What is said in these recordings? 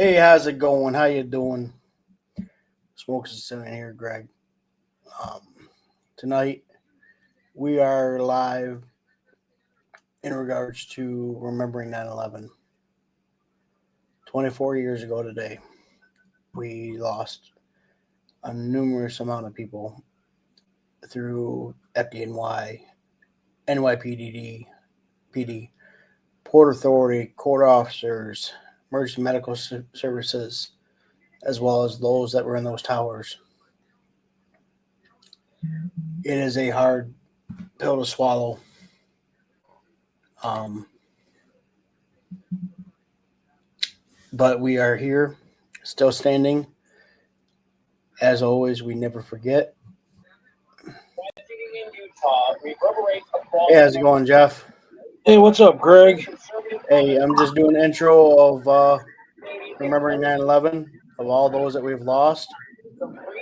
Hey, how's it going? How you doing? Smoking Sicilian here, Greg. Um, Tonight we are live in regards to remembering 9/11. 24 years ago today, we lost a numerous amount of people through FDNY, NYPD, PD, Port Authority, court officers, emergency medical services, as well as those that were in those towers. It is a hard pill to swallow. But we are here, still standing. As always, we never forget. Hey, how's it going, Jeff? Hey, what's up, Greg? Hey, I'm just doing an intro of remembering 9/11, of all those that we've lost.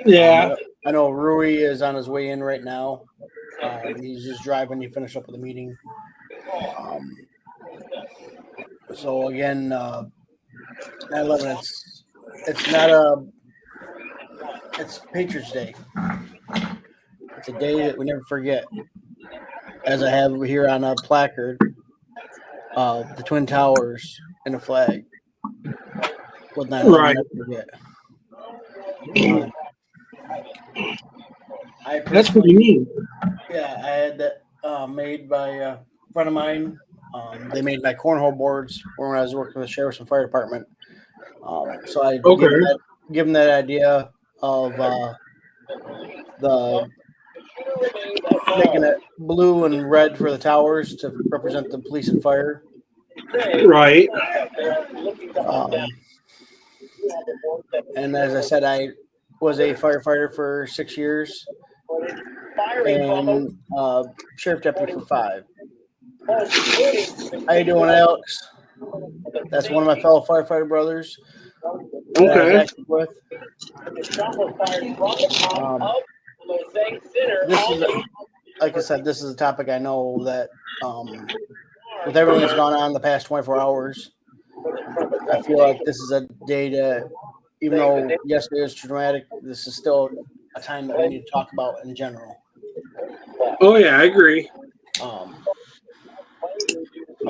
Yeah. I know Rui is on his way in right now. He's just driving. He finished up with the meeting. So again, 9/11. It's Patriots Day. It's a day that we never forget. As I have here on a placard, the Twin Towers and a flag with 9/11. Right. Never forget. That's pretty neat. Yeah, I had that made by a friend of mine. They made my cornhole boards when I was working with the sheriff's and fire department. So I give them that idea of the making it blue and red for the towers to represent the police and fire. Right. And as I said, I was a firefighter for 6 years and sheriff deputy for 5. How you doing, Alex? That's one of my fellow firefighter brothers that I was active with. This is, like I said, this is a topic I know that with everything that's gone on in the past 24 hours, I feel like this is a day that, even though yesterday was traumatic, this is still a time that we need to talk about in general. Oh, yeah, I agree. I'm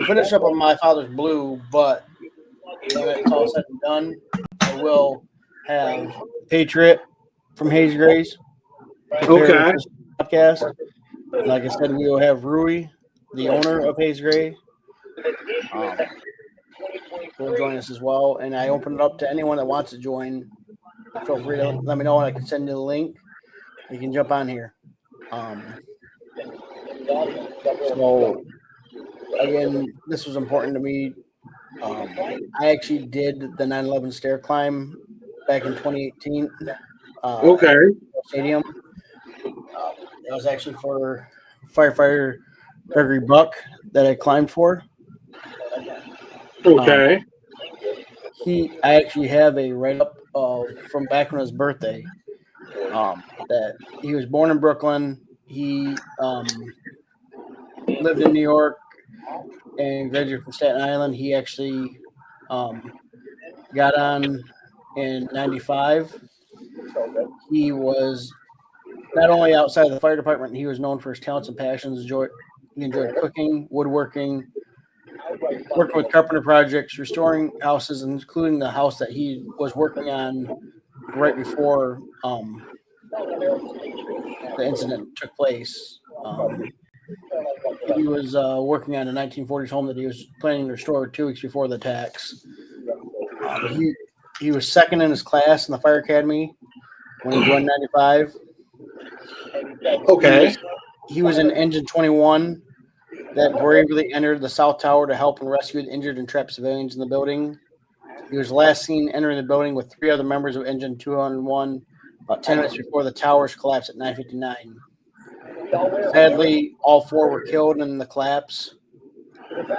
finished up on my father's blue, but when it's all said and done, I will have Patriot from Hayes Grace prepare this podcast. Like I said, we will have Rui, the owner of Hayes Gray, will join us as well. And I open it up to anyone that wants to join. Feel free to let me know, and I can send you the link. You can jump on here. So, again, this was important to me. I actually did the 9/11 stair climb back in 2018. Stadium. It was actually for Firefighter Gregory Buck that I climbed for. I actually have a write-up from back on his birthday. That he was born in Brooklyn. He lived in New York and graduated from Staten Island. He actually got on in '95. He was not only outside of the fire department, he was known for his talents and passions. He enjoyed cooking, woodworking, working with carpenter projects, restoring houses, including the house that he was working on right before the incident took place. He was working on a 1940s home that he was planning to restore 2 weeks before the attacks. He was second in his class in the fire academy when he joined 95. He was in Engine 21 that bravely entered the South Tower to help and rescue the injured and trapped civilians in the building. He was last seen entering the building with 3 other members of Engine 201 about 10 minutes before the towers collapsed at 9:59. Sadly, all 4 were killed in the collapse.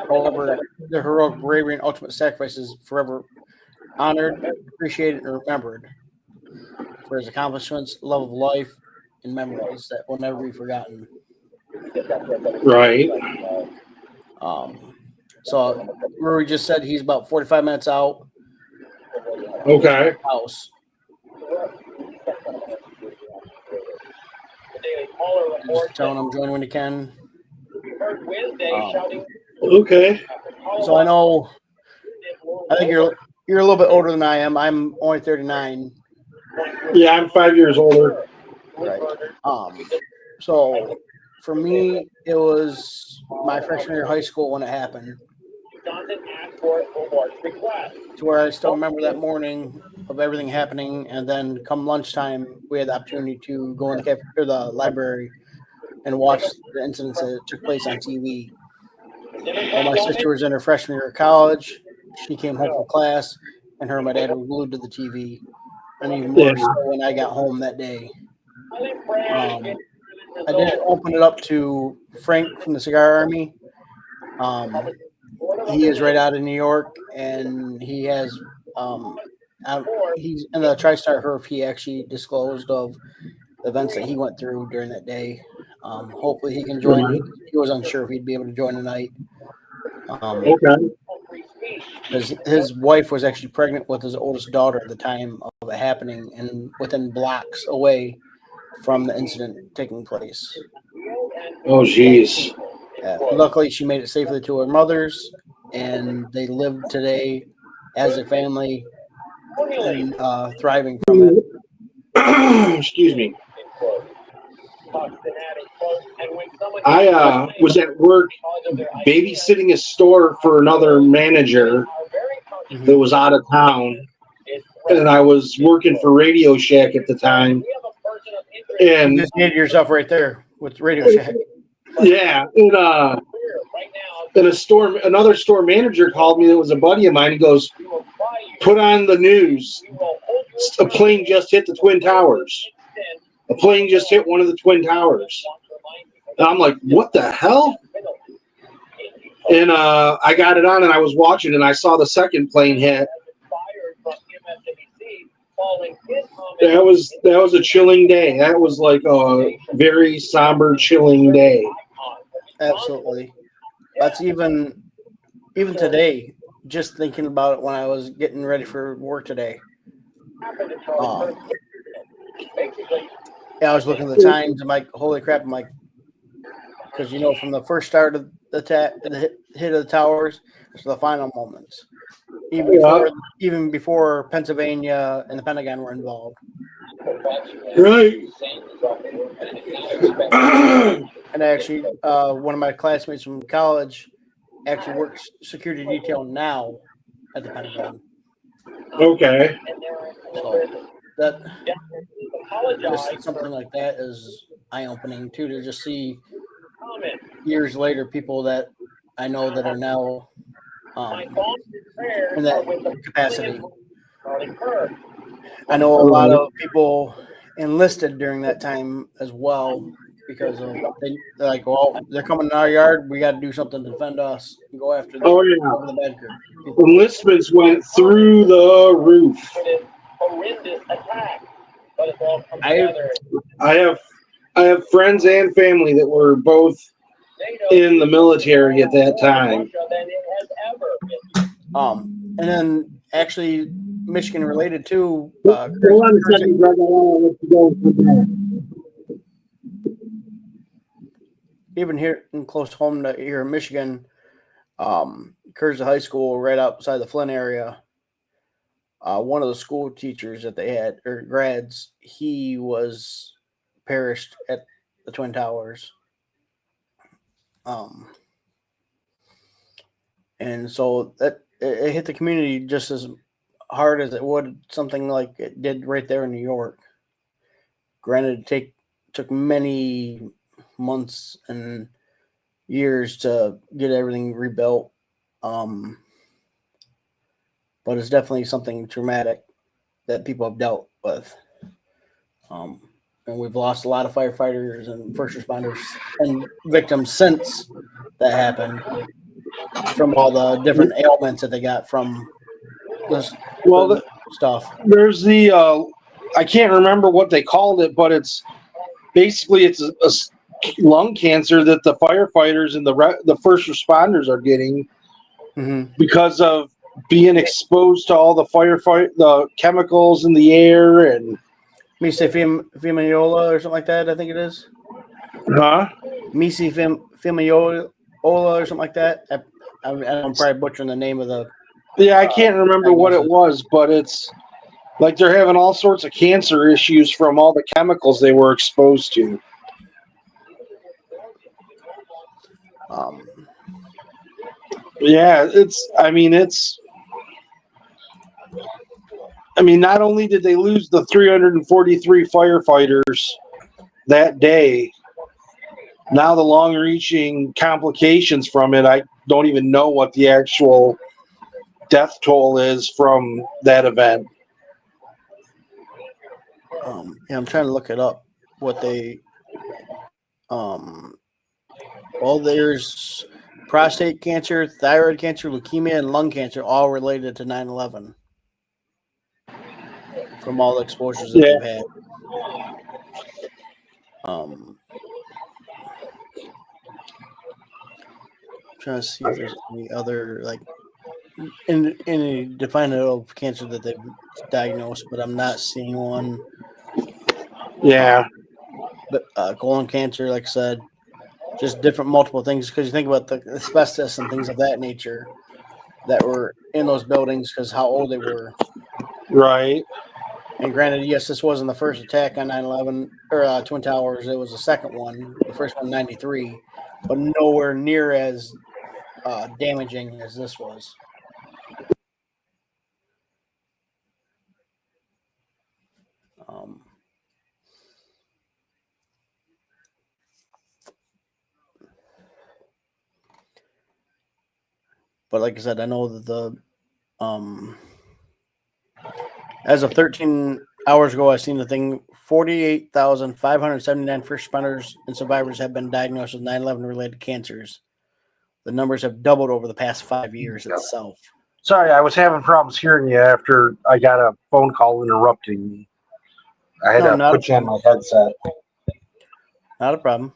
However, their heroic bravery and ultimate sacrifice is forever honored, appreciated, and remembered for his accomplishments, love of life, and memories that will never be forgotten. Right. So Rory just said he's about 45 minutes out. Okay. House. Just telling him join when you can. Okay. So I know. I think you're a little bit older than I am. I'm only 39. Yeah, I'm 5 years older. Right. So for me, it was my freshman year of high school when it happened. To where I still remember that morning of everything happening, and then come lunchtime, we had the opportunity to go in the library and watch the incidents that took place on TV. Well, my sister was in her freshman year of college. She came home from class, and her and my dad were glued to the TV, and even more so when I got home that day. I did open it up to Frank from the Cigar Army. He is right out of New York, and he has he's in the TriStar HERF. He actually disclosed of the events that he went through during that day. Hopefully, he can join. He was unsure if he'd be able to join tonight. Okay. Because his wife was actually pregnant with his oldest daughter at the time of it happening, and within blocks away from the incident taking place. Oh, jeez. Luckily, she made it safely to her mother's, and they live today as a family and thriving from it. Excuse me. I was at work babysitting a store for another manager that was out of town, and I was working for Radio Shack at the time. And you just needed yourself right there with Radio Shack. Yeah, and another store manager called me. That was a buddy of mine. He goes, "Put on the news. A plane just hit the Twin Towers. A plane just hit one of the Twin Towers." And I'm like, "What the hell?" And I got it on, and I was watching, and I saw the second plane hit. That was a chilling day. That was like a very somber, chilling day. Absolutely. That's even today. Just thinking about it when I was getting ready for work today. Yeah, I was looking at the times. I'm like, holy crap! I'm like, because from the first start of the hit of the towers to the final moments, even before Pennsylvania and the Pentagon were involved. Right. And actually, one of my classmates from college actually works security detail now at the Pentagon. Okay. So that just something like that is eye-opening too, to just see years later people that I know that are now in that capacity. I know a lot of people enlisted during that time as well, because they're like, well, they're coming in our yard, we got to do something to defend us and go after the bad people. Enlistments went through the roof. I have friends and family that were both in the military at that time. And then actually Michigan related too. Hold on a second, Greg. I want to let you go. Even here in close home to here in Michigan, Kersey High School, right outside the Flint area. One of the school teachers that they had, or grads, he was perished at the Twin Towers. And so that it hit the community just as hard as it would something like it did right there in New York. Granted, it took many months and years to get everything rebuilt. But it's definitely something traumatic that people have dealt with. And we've lost a lot of firefighters and first responders and victims since that happened, from all the different ailments that they got from this stuff. There's the I can't remember what they called it, but it's basically a lung cancer that the firefighters and the first responders are getting because of being exposed to all the the chemicals in the air, and Mesothelioma or something like that. I think it is huh? Mesothelioma or something like that. I'm probably butchering the name of the. Yeah, I can't remember what it diagnosis. was, but it's like they're having all sorts of cancer issues from all the chemicals they were exposed to. Yeah, not only did they lose the 343 firefighters that day, now the long-reaching complications from it, I don't even know what the actual death toll is from that event. Yeah, I'm trying to look it up. What they, there's prostate cancer, thyroid cancer, leukemia, and lung cancer, all related to 9/11 from all the exposures that Yeah. they've had. I'm trying to see if there's any other like any definable cancer that they've diagnosed, but I'm not seeing one. Yeah. But colon cancer, like I said, just different multiple things because you think about the asbestos and things of that nature that were in those buildings because how old they were. Right. And granted, yes, this wasn't the first attack on 9/11 or Twin Towers. It was the second one, the first one in 93, but nowhere near as damaging as this was. But like I said, I know that the as of 13 hours ago, I seen the thing. 48,579 first responders and survivors have been diagnosed with 9/11 related cancers. The numbers have doubled over the past 5 years itself. Sorry, I was having problems hearing you after I got a phone call interrupting me. I had to put you on my headset. Not a problem.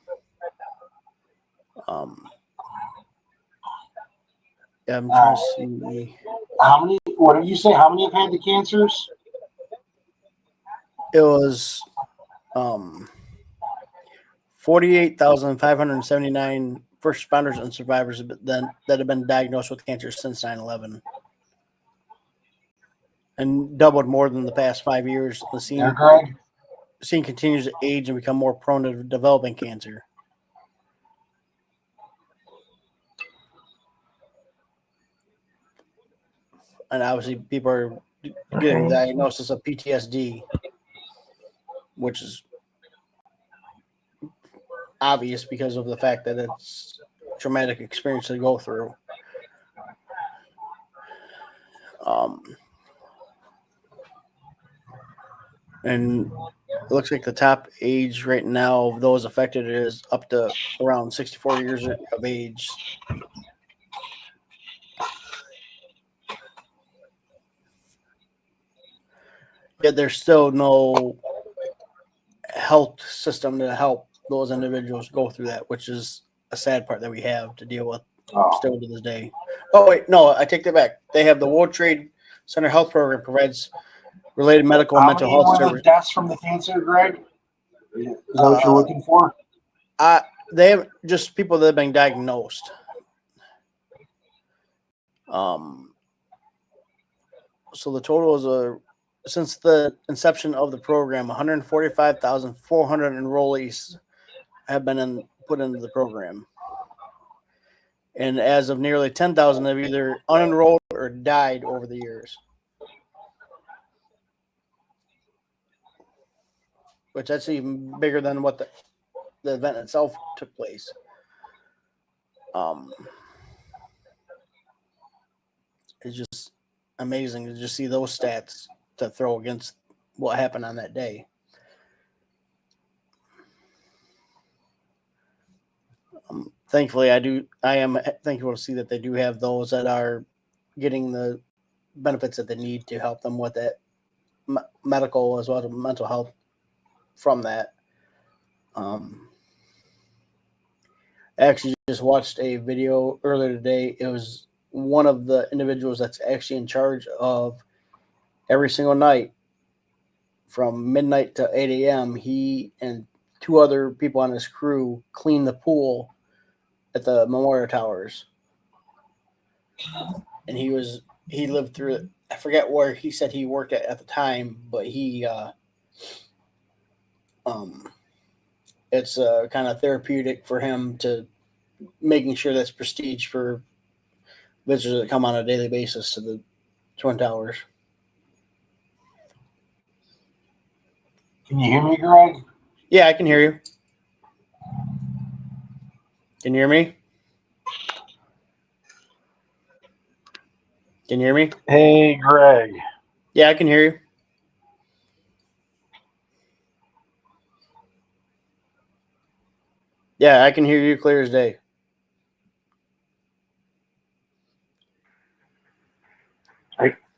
Yeah, I'm trying to see. How many? What did you say? How many have had the cancers? It was 48,579 first responders and survivors that have been diagnosed with cancer since 9/11. And doubled more than the past 5 years. The scene continues to age and become more prone to developing cancer. And obviously, people are getting the diagnosis of PTSD, which is obvious because of the fact that it's a traumatic experience to go through. And it looks like the top age right now of those affected is up to around 64 years of age. Yet there's still no health system to help those individuals go through that, which is a sad part that we have to deal with still to this day. Oh, wait, no, I take that back. They have the World Trade Center Health Program provides related medical and mental health services. Deaths from the cancer, Greg? Is that what you're looking for? They have just people that have been diagnosed. So the total is since the inception of the program, 145,400 enrollees have been put into the program. And as of nearly 10,000 have either unenrolled or died over the years. Which that's even bigger than what the event itself took place. It's just amazing to just see those stats to throw against what happened on that day. Thankfully, I am thankful to see that they do have those that are getting the benefits that they need to help them with that medical as well as mental health from that. I actually just watched a video earlier today. It was one of the individuals that's actually in charge of every single night from midnight to 8 a.m. He and two other people on his crew clean the pool at the Memorial Towers. And he lived through it. I forget where he said he worked at the time, but it's kind of therapeutic for him to making sure that's prestige for visitors that come on a daily basis to the Twin Towers. Can you hear me, Greg? Yeah, I can hear you. Can you hear me? Can you hear me? Hey, Greg. Yeah, I can hear you. Yeah, I can hear you clear as day.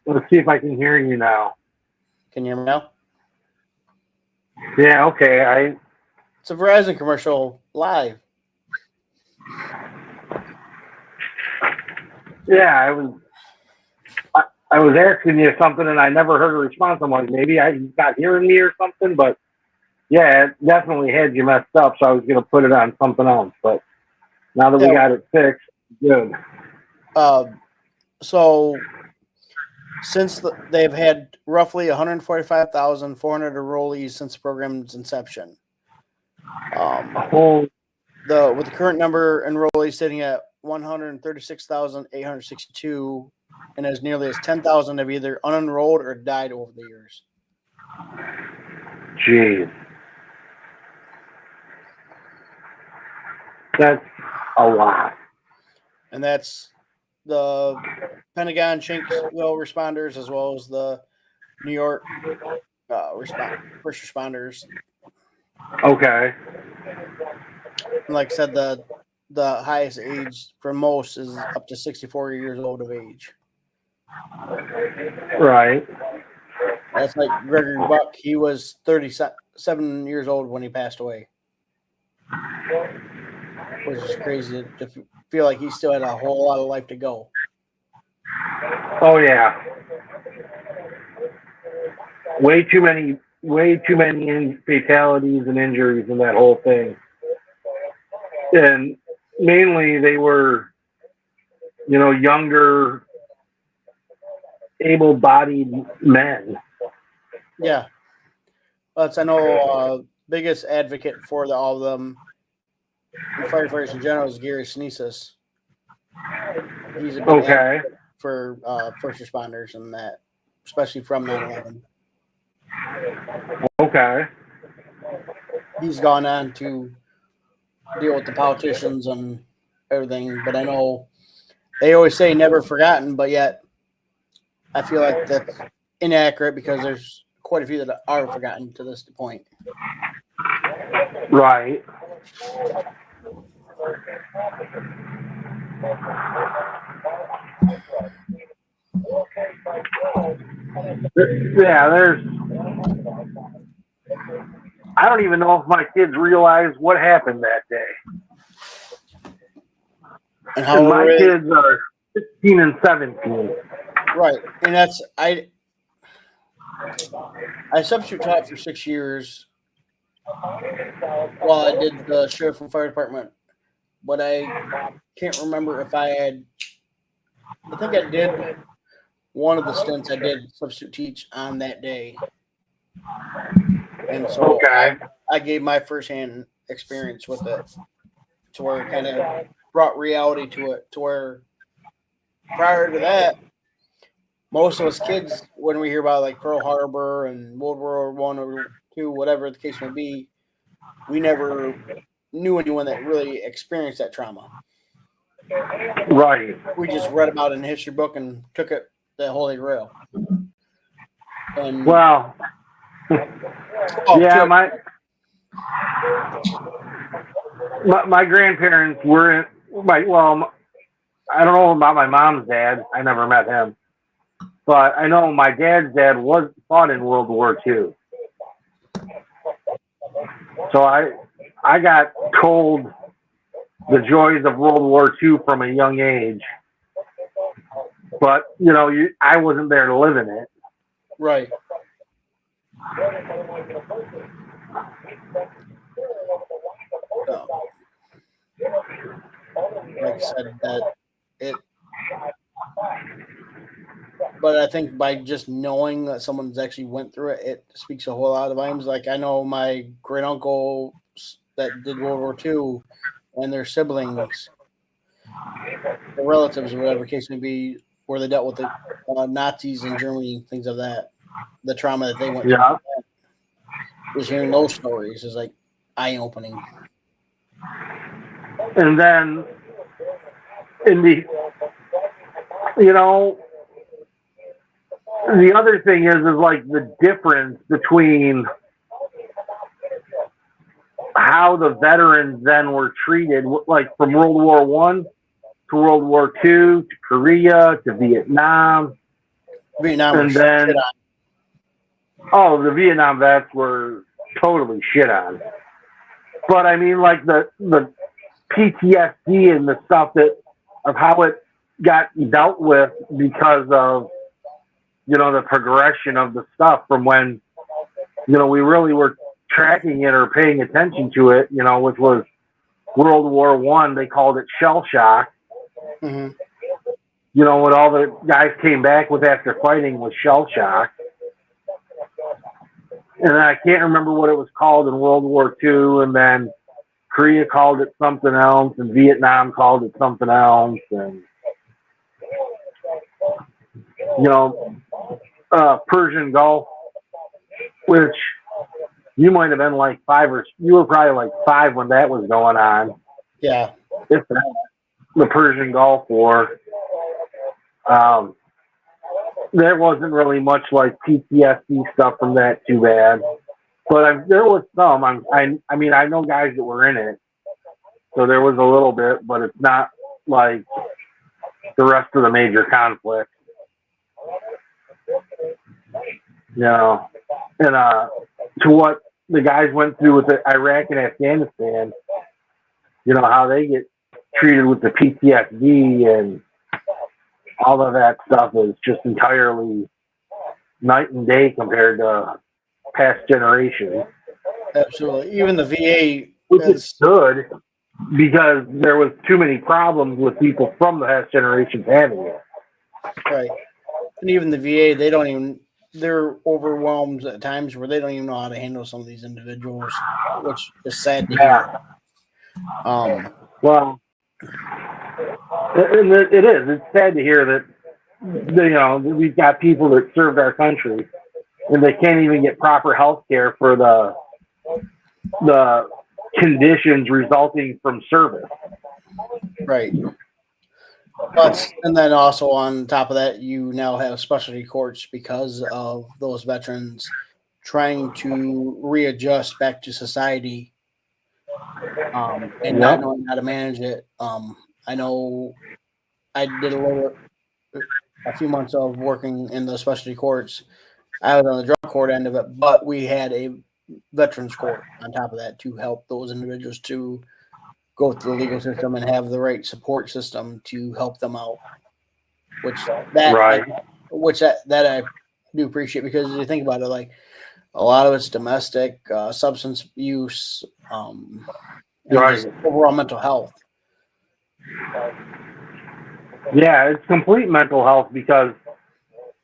Let's see if I can hear you now. Can you hear me now? Yeah, okay. It's a Verizon commercial live. Yeah, I was asking you something and I never heard a response. I'm like, maybe he's not hearing me or something, but yeah, it definitely had you messed up, so I was going to put it on something else. But now that we got it fixed, good. So since they've had roughly 145,400 enrollees since the program's inception. With the current number enrollees sitting at 136,862, and as nearly as 10,000 have either unenrolled or died over the years. Jeez. That's a lot. And that's the Pentagon Shanksville responders as well as the New York first responders. Okay. And like I said, the highest age for most is up to 64 years old of age. Right. That's like Gregory Buck. He was 37 years old when he passed away. Which is crazy to feel like he still had a whole lot of life to go. Oh, yeah. Way too many fatalities and injuries in that whole thing. And mainly they were, younger, able-bodied men. Yeah. I know biggest advocate for all of them and firefighters in general is Gary Sinise. He's a big advocate for first responders and that, especially from 9/11. Okay. He's gone on to deal with the politicians and everything, but I know they always say never forgotten, but yet I feel like that's inaccurate because there's quite a few that are forgotten to this point. Right. Yeah, I don't even know if my kids realize what happened that day. And my kids are 16 and 17. Right. And that's I substitute taught for 6 years while I did the sheriff and fire department, but I can't remember if I think I did one of the stints I did substitute teach on that day. And so I gave my firsthand experience with it to where it kind of brought reality to it, to where prior to that, most of us kids, when we hear about like Pearl Harbor and World War I or II, whatever the case may be, we never knew anyone that really experienced that trauma. Right. We just read about it in a history book and took it the Holy Grail. And well, yeah, my grandparents were I don't know about my mom's dad. I never met him. But I know my dad's dad fought in World War II. So I got told the joys of World War II from a young age. But I wasn't there to live in it. Right. Like I said, that it. But I think by just knowing that someone's actually went through it, it speaks a whole lot of volumes. Like I know my great uncle that did World War II, and their siblings, the relatives, or whatever case may be, where they dealt with the Nazis in Germany, things of that, the trauma that they went through. Yeah. Just hearing those stories is like eye opening. And then the other thing is like the difference between how the veterans then were treated, like from World War One to World War II to Korea to Vietnam. Vietnam, and then the Vietnam vets were totally shit on. But I mean, like the PTSD and the stuff of how it got dealt with because of the progression of the stuff from when we really were tracking it or paying attention to it, which was World War One. They called it shell shock. Mm-hmm. What all the guys came back with after fighting was shell shock. And I can't remember what it was called in World War II, and then Korea called it something else, and Vietnam called it something else, and Persian Gulf, which you might have been like you were probably like 5 when that was going on. Yeah. If that, the Persian Gulf War. There wasn't really much like PTSD stuff from that too bad, but there was some. I mean, I know guys that were in it, so there was a little bit, but it's not like the rest of the major conflict. And to what the guys went through with Iraq and Afghanistan, how they get treated with the PTSD and all of that stuff is just entirely night and day compared to past generations. Absolutely. Even the VA. Which is good because there was too many problems with people from the past generations having it. Right. And even the VA, they're overwhelmed at times where they don't even know how to handle some of these individuals, which is sad to hear. Well, and it is. It's sad to hear that, we've got people that served our country and they can't even get proper health care for the conditions resulting from service. Right. But, and then also on top of that, you now have specialty courts because of those veterans trying to readjust back to society and not knowing how to manage it. I know I did a few months of working in the specialty courts. I was on the drug court end of it, but we had a veterans court on top of that to help those individuals to go through the legal system and have the right support system to help them out. That I do appreciate because you think about it, like a lot of it's domestic, substance abuse, and just overall mental health. Yeah, it's complete mental health because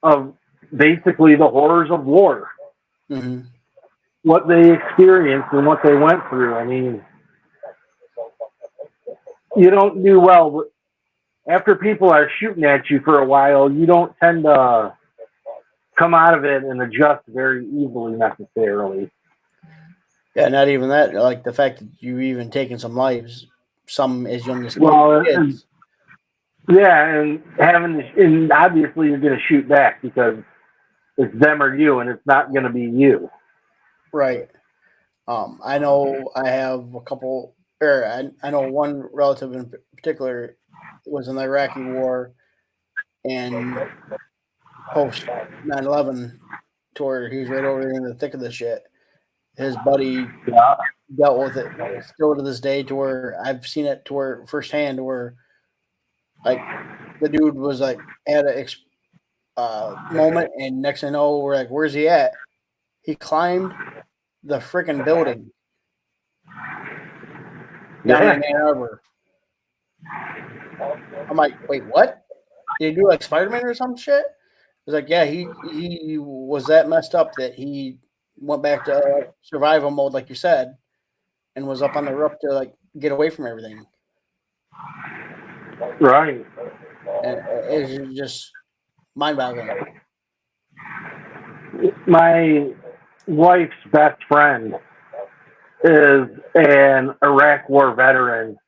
of basically the horrors of war. Mm-hmm. What they experienced and what they went through. I mean, you don't do well, but after people are shooting at you for a while, you don't tend to come out of it and adjust very easily necessarily. Yeah, not even that. Like the fact that you've even taken some lives, some as young as kids. And obviously you're going to shoot back because it's them or you, and it's not going to be you. Right. I know I have a couple. I know one relative in particular was in the Iraqi war and post 9/11 to where he was right over there in the thick of the shit. His buddy dealt with it still to this day to where I've seen it to where firsthand where Like the dude was like had a moment, and next thing I know, we're like, "Where's he at?" He climbed the freaking building down Yeah. in Ann Arbor. I'm like, "Wait, what? Did he do like Spider-Man or some shit?" It's like, yeah, he was that messed up that he went back to survival mode, like you said, and was up on the roof to like get away from everything. Right. And it's just mind-boggling. My wife's best friend is an Iraq War veteran.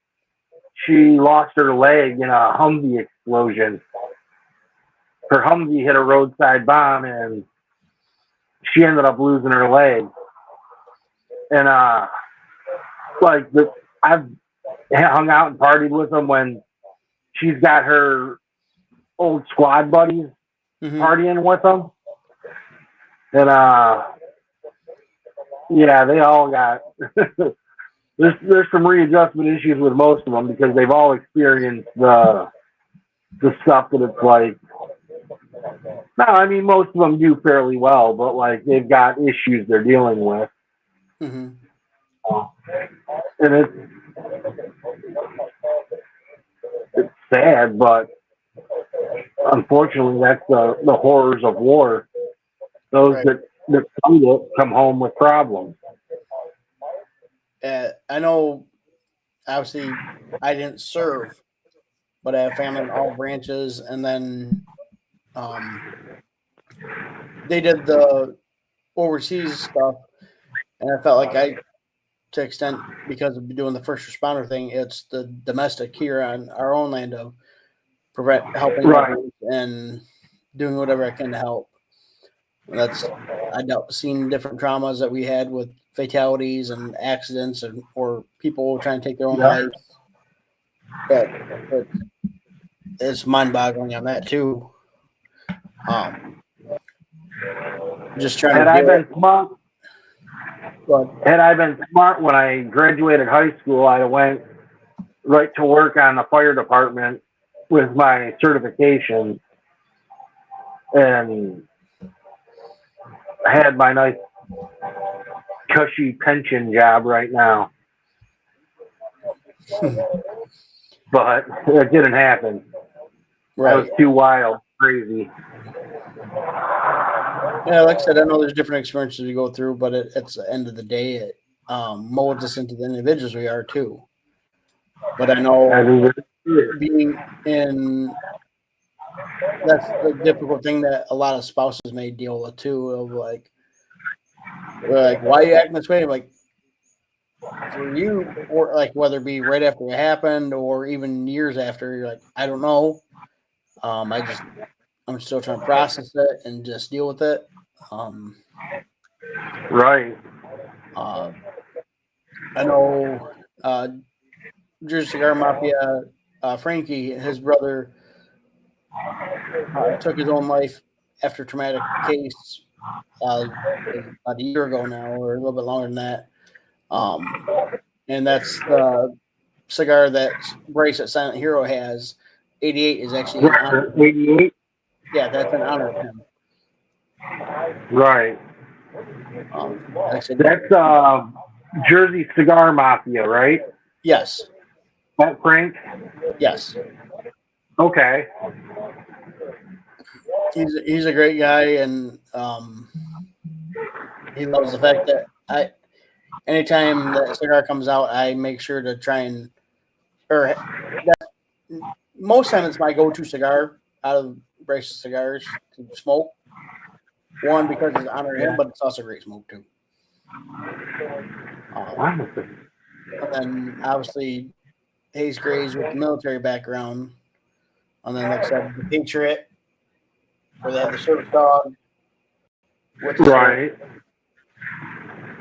She lost her leg in a Humvee explosion. Her Humvee hit a roadside bomb, and she ended up losing her leg. And like I've hung out and partied with them when she's got her old squad buddies partying with them. And yeah, they all got there's some readjustment issues with most of them because they've all experienced the stuff that it's like. No, I mean most of them do fairly well, but like they've got issues they're dealing with. Mm-hmm. And it's sad, but unfortunately, that's the horrors of war. Those Right. that come home with problems. I know, obviously, I didn't serve, but I have family in all branches, and then they did the overseas stuff, and I felt like to extent because of doing the first responder thing, it's the domestic here on our own land of helping Right. others and doing whatever I can to help. Seen different traumas that we had with fatalities and accidents or people trying to take their own lives. But it's mind-boggling on that too. Just trying Had to I deal been smart, with. had I been smart when I graduated high school, I went right to work on the fire department with my certification and had my nice cushy pension job right now. But it didn't happen. Right. I was too wild, crazy. Yeah, like I said, I know there's different experiences we go through, but at the end of the day, it molds us into the individuals we are too. But I know being in that's the difficult thing that a lot of spouses may deal with too. Of like why are you acting this way? I'm like, for you, or like whether it be right after it happened or even years after, you're like, I don't know. I'm still trying to process it and just deal with it. Right. I know Jersey Cigar Mafia, Frankie, his brother, took his own life after a traumatic case about a year ago now, or a little bit longer than that. And that's the cigar that Brace at Silent Hero has. 88 is actually in honor. 88? Yeah, that's in honor of him. Right. Like I said, That's Jersey Cigar Mafia, right? yes. That Frank? Yes. Okay. He's a great guy, and he loves the fact that anytime that cigar comes out, I make sure to try and most time it's my go-to cigar out of Brace's cigars to smoke. One, because it's honor him, but it's also great smoke too. And then obviously Hayes Grays with the military background, and then like I said, the Patriot, where they have the service dog. Right.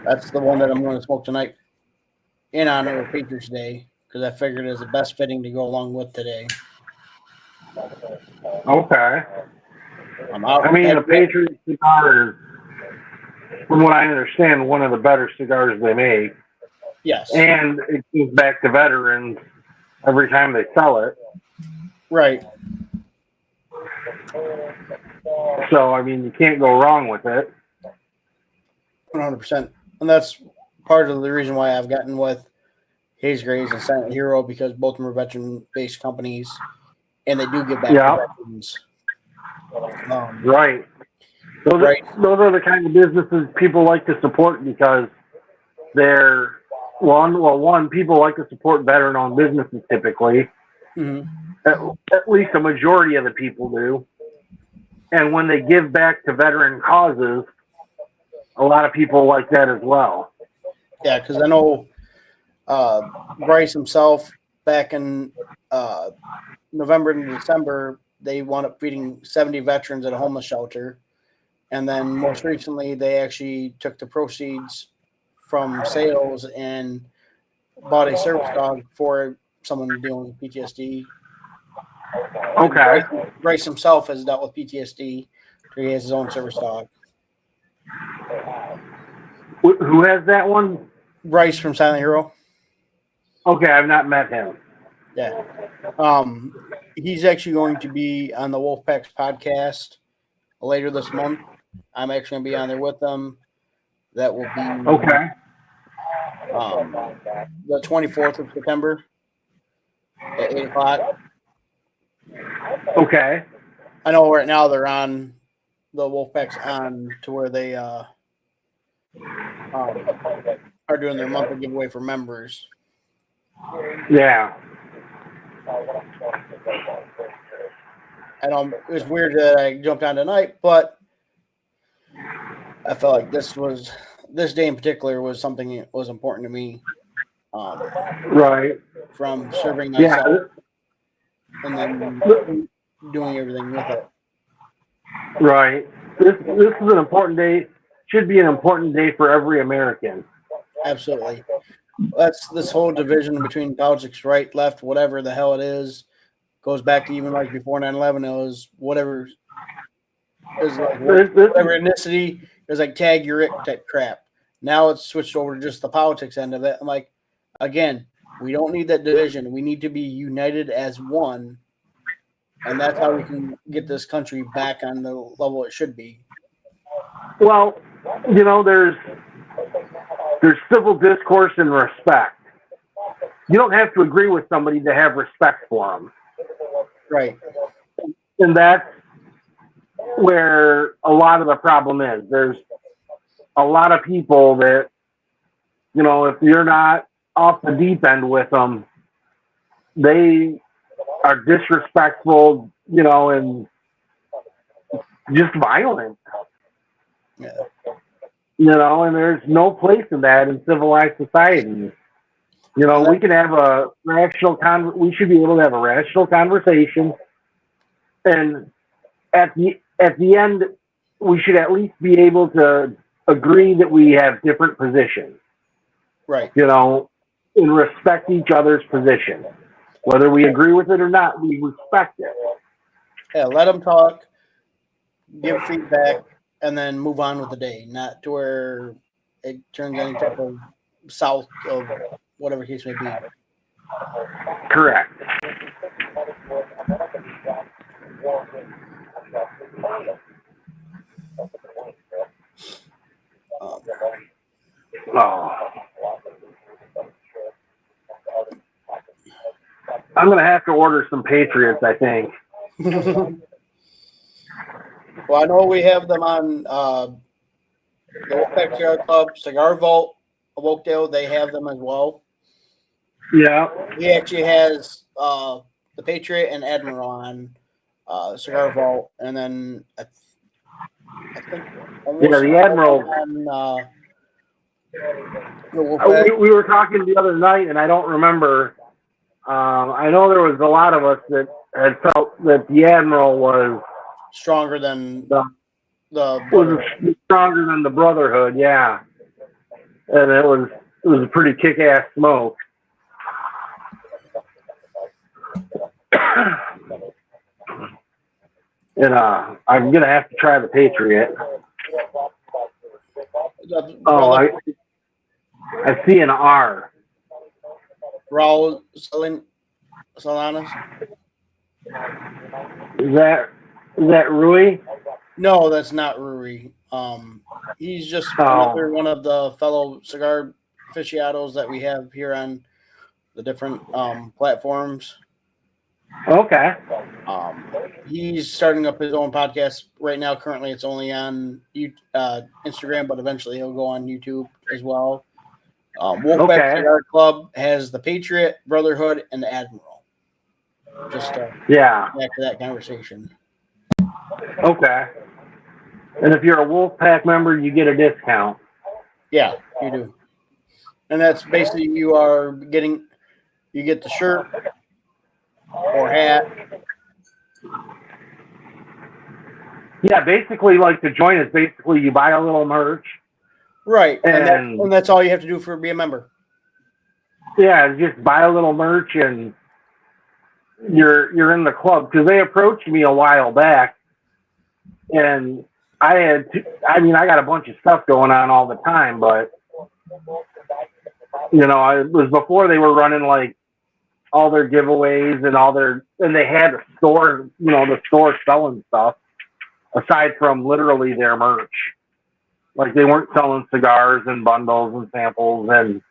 That's the one that I'm going to smoke tonight in honor of Patriots Day, because I figured it was the best fitting to go along with today. Okay. I mean, the Patriot cigar is, from what I understand, one of the better cigars they make. Yes. And it goes back to veterans every time they sell it. Right. So, I mean, you can't go wrong with it. 100%. And that's part of the reason why I've gotten with Hayes Grays and Silent Hero, because both of them are veteran-based companies, and they do give back Yeah. to veterans. Right. Those are the kind of businesses people like to support because they're one, people like to support veteran-owned businesses typically. Mm-hmm. At least a majority of the people do. And when they give back to veteran causes, a lot of people like that as well. Yeah, because I know Bryce himself, back in November and December, they wound up feeding 70 veterans at a homeless shelter. And then most recently, they actually took the proceeds from sales and bought a service dog for someone dealing with PTSD. Okay. Bryce himself has dealt with PTSD. He has his own service dog. Who has that one? Bryce from Silent Hero. Okay, I've not met him. Yeah. He's actually going to be on the Wolfpack's podcast later this month. I'm actually going to be on there with them. That will be Okay. The 24th of September at 8 o'clock. Okay. I know right now they're on, the Wolfpack's on to where they are doing their monthly giveaway for members. Yeah. And it was weird that I jumped on tonight, but I felt like this day in particular was something that was important to me. Right. From serving myself and then doing everything with it. Right. This is an important day. Should be an important day for every American. Absolutely. That's this whole division between politics, right, left, whatever the hell it is, goes back to even like before 9/11. It was whatever. It was like whatever ethnicity. It was like tag your it type crap. Now it's switched over to just the politics end of it. I'm like, again, we don't need that division. We need to be united as one, and that's how we can get this country back on the level it should be. Well, there's civil discourse and respect. You don't have to agree with somebody to have respect for them. Right. And that's where a lot of the problem is. There's a lot of people that, if you're not off the deep end with them, they are disrespectful, and just violent. Yeah. And there's no place in that in civilized society. We can have a rational we should be able to have a rational conversation, and at the end, we should at least be able to agree that we have different positions. Right. And respect each other's position. Whether we agree with it or not, we respect it. Yeah, let them talk, give feedback, and then move on with the day, not to where it turns any type of south of whatever case may be. Correct. I'm going to have to order some Patriots, I think. Well, I know we have them on the Wolfpack Cigar Club, Cigar Vault of Oakdale. They have them as well. Yeah. He actually has the Patriot and Admiral on Cigar Vault, and then I think the Admiral. On, we were talking the other night, and I don't remember. I know there was a lot of us that had felt that the Admiral was stronger than stronger than the Brotherhood, yeah. And it was a pretty kick-ass smoke. And I'm gonna have to try the Patriot. I see an R. Raul Salinas. Is that Rui? No, that's not Ruri. He's just another one of the fellow cigar aficionados that we have here on the different platforms. Okay. He's starting up his own podcast right now. Currently, it's only on Instagram, but eventually he'll go on YouTube as well. Wolfpack Cigar Club has the Patriot, Brotherhood, and the Admiral. Just back to that conversation. Okay. And if you're a Wolfpack member, you get a discount. Yeah, you do. And that's basically you get the shirt or hat. Yeah, basically, like the join is basically you buy a little merch. Right. And that's all you have to do for be a member. Yeah, just buy a little merch and you're in the club. Because they approached me a while back, and I got a bunch of stuff going on all the time, but it was before they were running like all their giveaways and they had a store, the store selling stuff aside from literally their merch. Like they weren't selling cigars and bundles and samples and,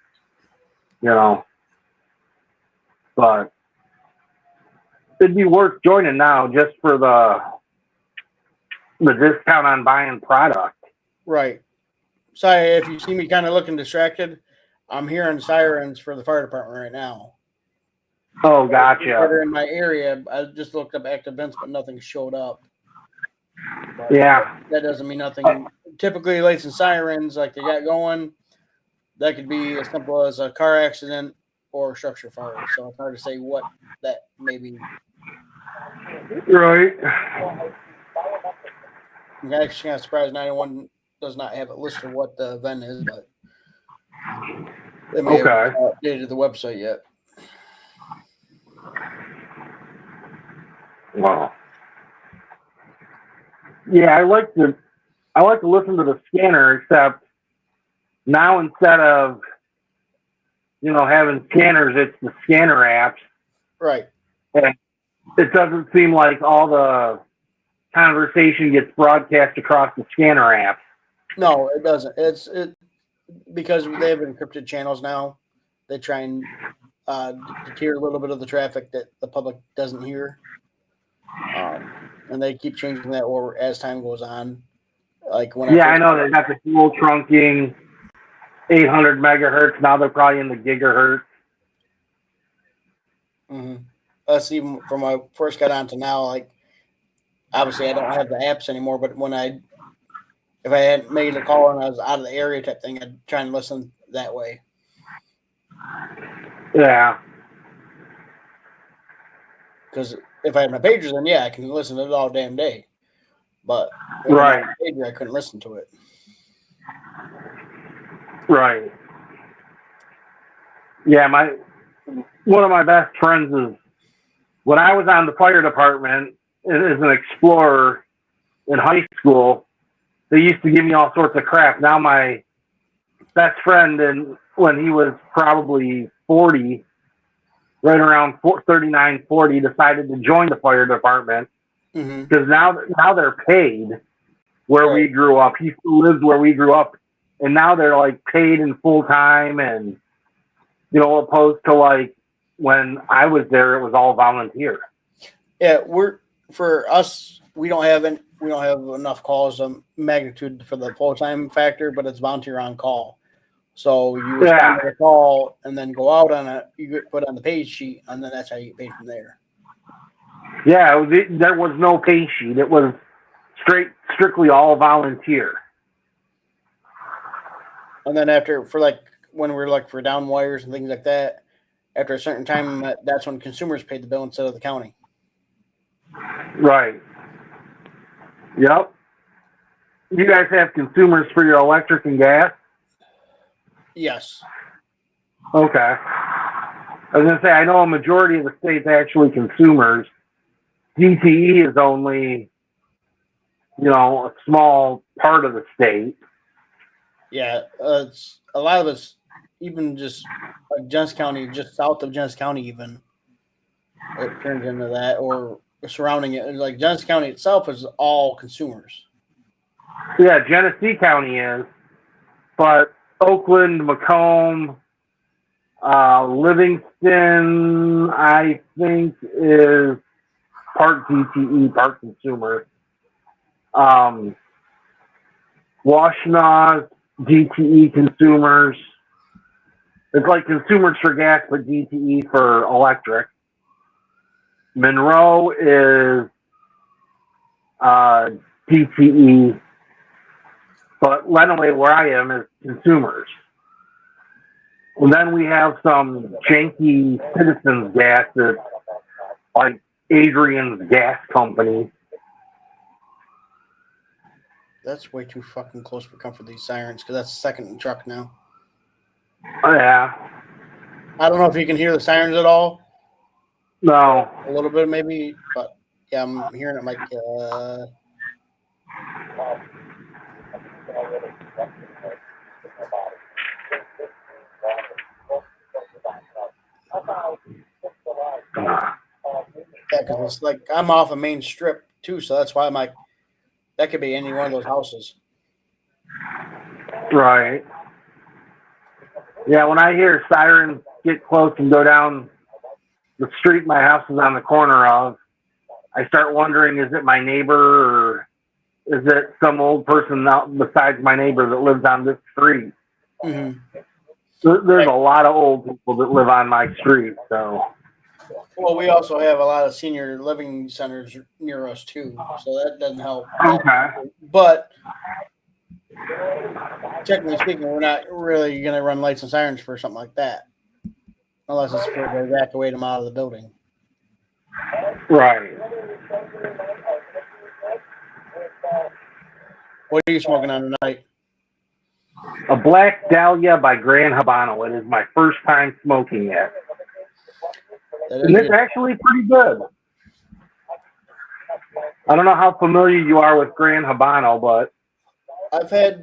but it'd be worth joining now just for the discount on buying product. Right. Sorry if you see me kind of looking distracted. I'm hearing sirens for the fire department right now. Oh, gotcha. They're in my area. I just looked up active events, but nothing showed up. But yeah. That doesn't mean nothing. Typically, lights and sirens, like they got going, that could be as simple as a car accident or structure fire. So it's hard to say what that may be. Right. I'm actually kind of surprised 91 does not have it listed what the event is, but they may have updated the website yet. Wow. Yeah, I like to listen to the scanner, except now instead of having scanners, it's the scanner apps. Right. And it doesn't seem like all the conversation gets broadcast across the scanner apps. No, it doesn't. It's because they have encrypted channels now. They try and deter a little bit of the traffic that the public doesn't hear. And they keep changing that as time goes on. Like when I know they got the dual trunking 800 megahertz. Now they're probably in the gigahertz. Mm-hmm. That's even from when I first got on to now. Like, obviously, I don't have the apps anymore. But if I hadn't made a call and I was out of the area type thing, I'd try and listen that way. Yeah. Because if I had my pager, then I can listen to it all damn day. But right, pager, I couldn't listen to it. Right. Yeah, one of my best friends is when I was on the fire department as an explorer in high school. They used to give me all sorts of crap. Now my best friend, and when he was probably 40, right around 39, 40, decided to join the fire department because now they're paid where we grew up. He still lives where we grew up, and now they're like paid and full time, and opposed to like when I was there, it was all volunteer. Yeah, for us, we don't have enough calls of magnitude for the full time factor, but it's volunteer on call. So you respond to the call and then go out on it. You get put on the pay sheet, and then that's how you get paid from there. Yeah, there was no pay sheet. It was strictly all volunteer. And then when we're for down wires and things like that, after a certain time, that's when consumers paid the bill instead of the county. Right. Yep. You guys have consumers for your electric and gas? Yes. Okay. I was going to say, I know a majority of the state's actually consumers. DTE is only, a small part of the state. Yeah. It's a lot of us, even just like Johnson County, just south of Johnson County, even it turns into that, or surrounding it. Like Genesee County itself is all consumers. Yeah, Genesee County is, but Oakland, Macomb, Livingston, I think is part DTE, part consumer. Washtenaw, DTE consumers. It's like consumers for gas, but DTE for electric. Monroe is DTE, but Lenawee, where I am, is consumers. And then we have some janky citizens gas that's like Adrian's Gas Company. That's way too fucking close for comfort, these sirens, because that's the second truck now. Oh, yeah. I don't know if you can hear the sirens at all. No. A little bit, maybe, but yeah, I'm hearing it like. Yeah, because it's like I'm off a main strip too, so that's why I'm like, that could be any one of those houses. Right. Yeah, when I hear sirens get close and go down the street my house is on the corner of, I start wondering, is it my neighbor or is it some old person out besides my neighbor that lives on this street? Mm-hmm. There's a lot of old people that live on my street, so. Well, we also have a lot of senior living centers near us too, so that doesn't help. Okay. But technically speaking, we're not really going to run lights and sirens for something like that, unless it's for to evacuate them out of the building. Right. What are you smoking on tonight? A Black Dahlia by Gran Habano. It is my first time smoking it. And it's actually pretty good. I don't know how familiar you are with Gran Habano, but I've had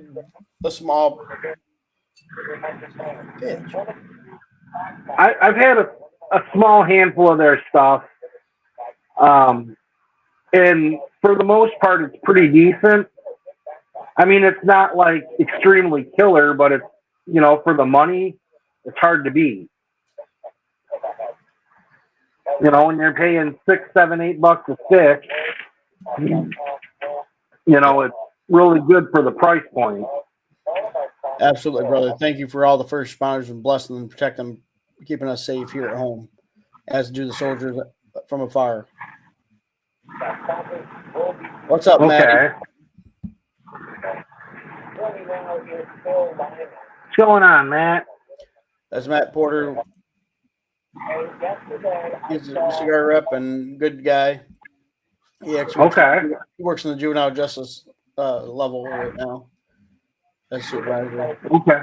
a small pitch. I've had a small handful of their stuff. And for the most part, it's pretty decent. I mean, it's not like extremely killer, but it's, you know, for the money, it's hard to beat. You know, when you're paying $6, $7, $8 a stick, you know, it's really good for the price point. Absolutely, brother. Thank you for all the first responders and blessing and protecting them, keeping us safe here at home, as do the soldiers from afar. What's up, Matt? What's going on, Matt? That's Matt Porter. He's a cigar rep and good guy. He actually he works in the juvenile justice level right now as supervisor. Okay.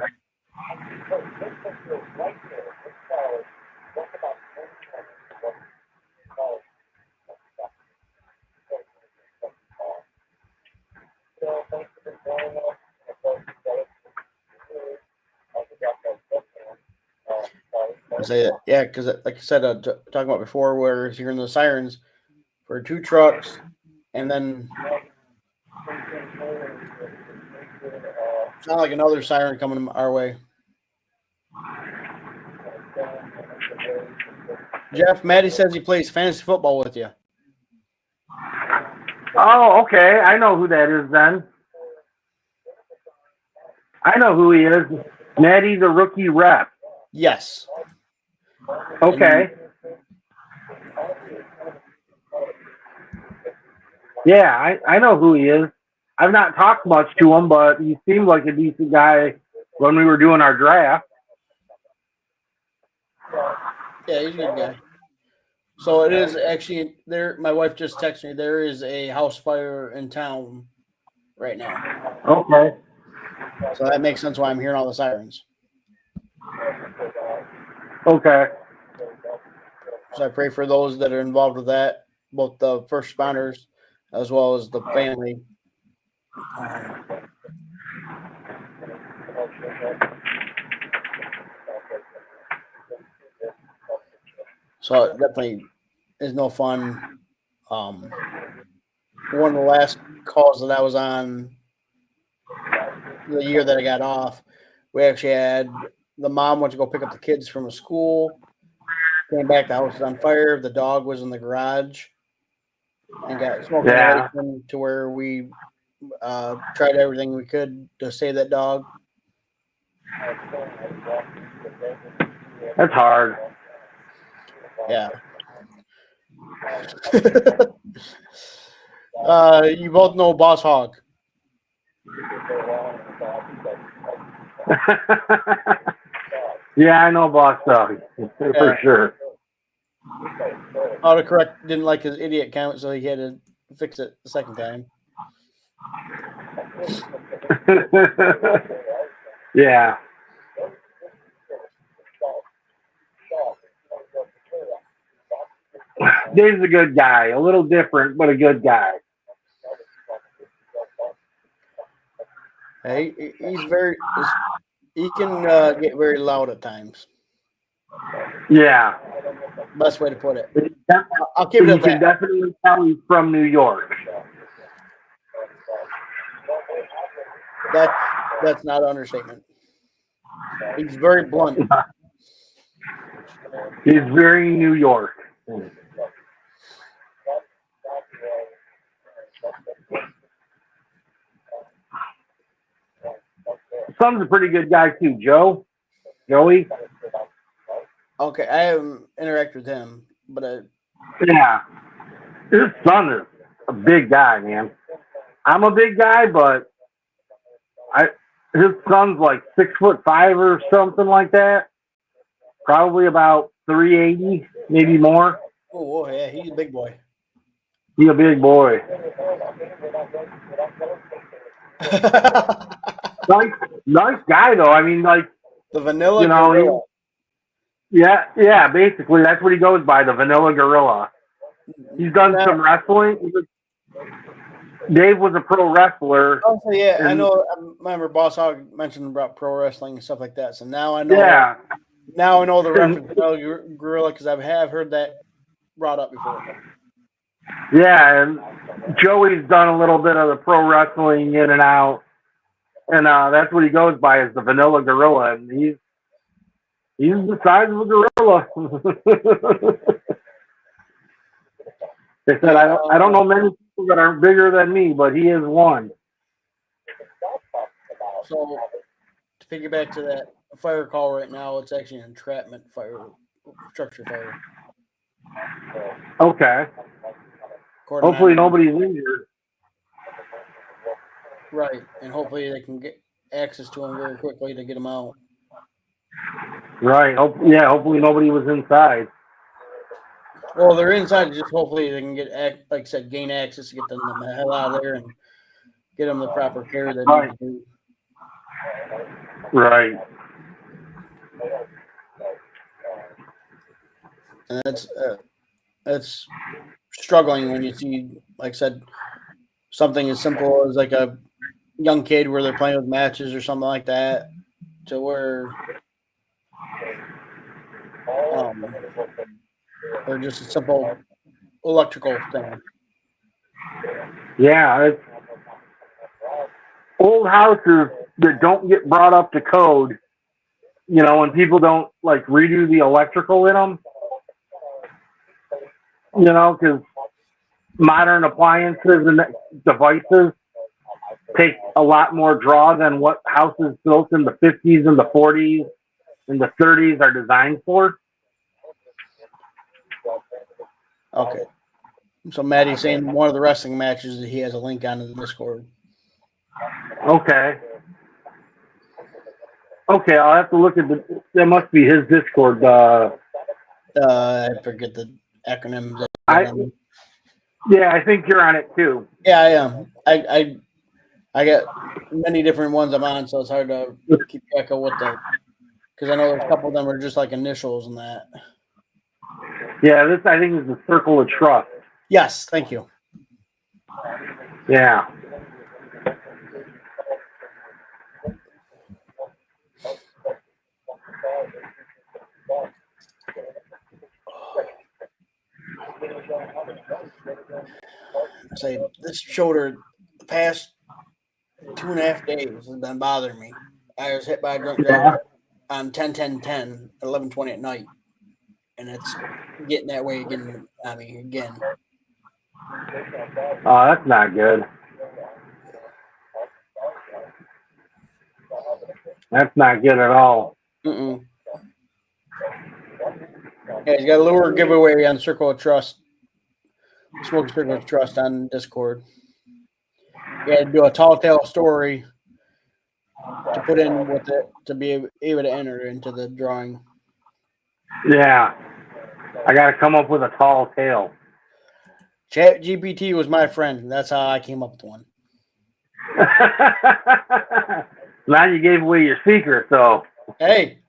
Say that, yeah, because like I said, talking about before, where you're hearing the sirens for 2 trucks, and then sound like another siren coming our way. Jeff, Maddie says he plays fantasy football with you. Oh, okay. I know who that is then. I know who he is. Maddie, the rookie rep. Yes. Okay. Yeah, I know who he is. I've not talked much to him, but he seemed like a decent guy when we were doing our draft. Yeah, he's a good guy. So it is actually there. My wife just texted me. There is a house fire in town right now. Okay. So that makes sense why I'm hearing all the sirens. Okay. So I pray for those that are involved with that, both the first responders as well as the family. So it definitely is no fun One of the last calls that I was on the year that I got off, we actually had the mom went to go pick up the kids from a school, came back, the house was on fire, the dog was in the garage, and got smoke inhalation to where we tried everything we could to save that dog. That's hard. Yeah. You both know Boss Hog. Yeah, I know Boss Dog for sure. Autocorrect didn't like his idiot count, so he had to fix it the second time. Yeah. Dave's a good guy. A little different, but a good guy. Hey, he can get very loud at times. Yeah. Best way to put it. I'll keep it at that. You can definitely tell he's from New York. That's not an understatement. He's very blunt. He's very New York. Son's a pretty good guy too, Joey. Okay, I haven't interacted with him, but yeah, his son is a big guy, man. I'm a big guy, but his son's like 6'5" or something like that. Probably about 380, maybe more. Oh, yeah, he's a big boy. He's a big boy. nice guy though. I mean, like the vanilla gorilla. Yeah, basically that's what he goes by, the vanilla gorilla. He's done some wrestling. Dave was a pro wrestler. Oh, yeah, I know. I remember Boss Hog mentioned about pro wrestling and stuff like that. So now I know. Yeah. Now I know the reference to gorilla because I have heard that brought up before. Yeah, and Joey's done a little bit of the pro wrestling in and out, and that's what he goes by, is the vanilla gorilla, and he's the size of a gorilla. They said I don't know many people that are bigger than me, but he is one. So to piggyback to that fire call right now, it's actually an entrapment fire, structure fire. Okay. Hopefully nobody's injured. Right, and hopefully they can get access to them very quickly to get them out. Right. Hopefully nobody was inside. Well, they're inside. Just hopefully they can get, like I said, gain access to get them the hell out of there and get them the proper care they need to do. Right. And that's struggling when you see, like I said, something as simple as like a young kid where they're playing with matches or something like that, to where or just a simple electrical thing. Yeah, it's old houses that don't get brought up to code. You know, when people don't like redo the electrical in them. You know, because modern appliances and devices take a lot more draw than what houses built in the 50s and the 40s and the 30s are designed for. Okay. So Maddie's saying one of the wrestling matches that he has a link on in the Discord. Okay. Okay, I'll have to look at that must be his Discord. I forget the acronym. Yeah, I think you're on it too. Yeah, I am. I got many different ones I'm on, so it's hard to keep track of what because I know there's a couple of them are just like initials and that. Yeah, this I think is the Circle of Trust. Yes, thank you. Yeah. Say this shoulder the past 2.5 days has been bothering me. I was hit by a drunk driver on 10-10-10 at 11:20 at night, and it's getting that way again. I mean, again. Oh, that's not good. That's not good at all. Yeah, he's got a lure giveaway on Circle of Trust, Smoking Circle of Trust on Discord. He had to do a tall tale story to put in with it to be able to enter into the drawing. Yeah. I got to come up with a tall tale. ChatGPT was my friend. That's how I came up with one. Now you gave away your secret, though. Hey,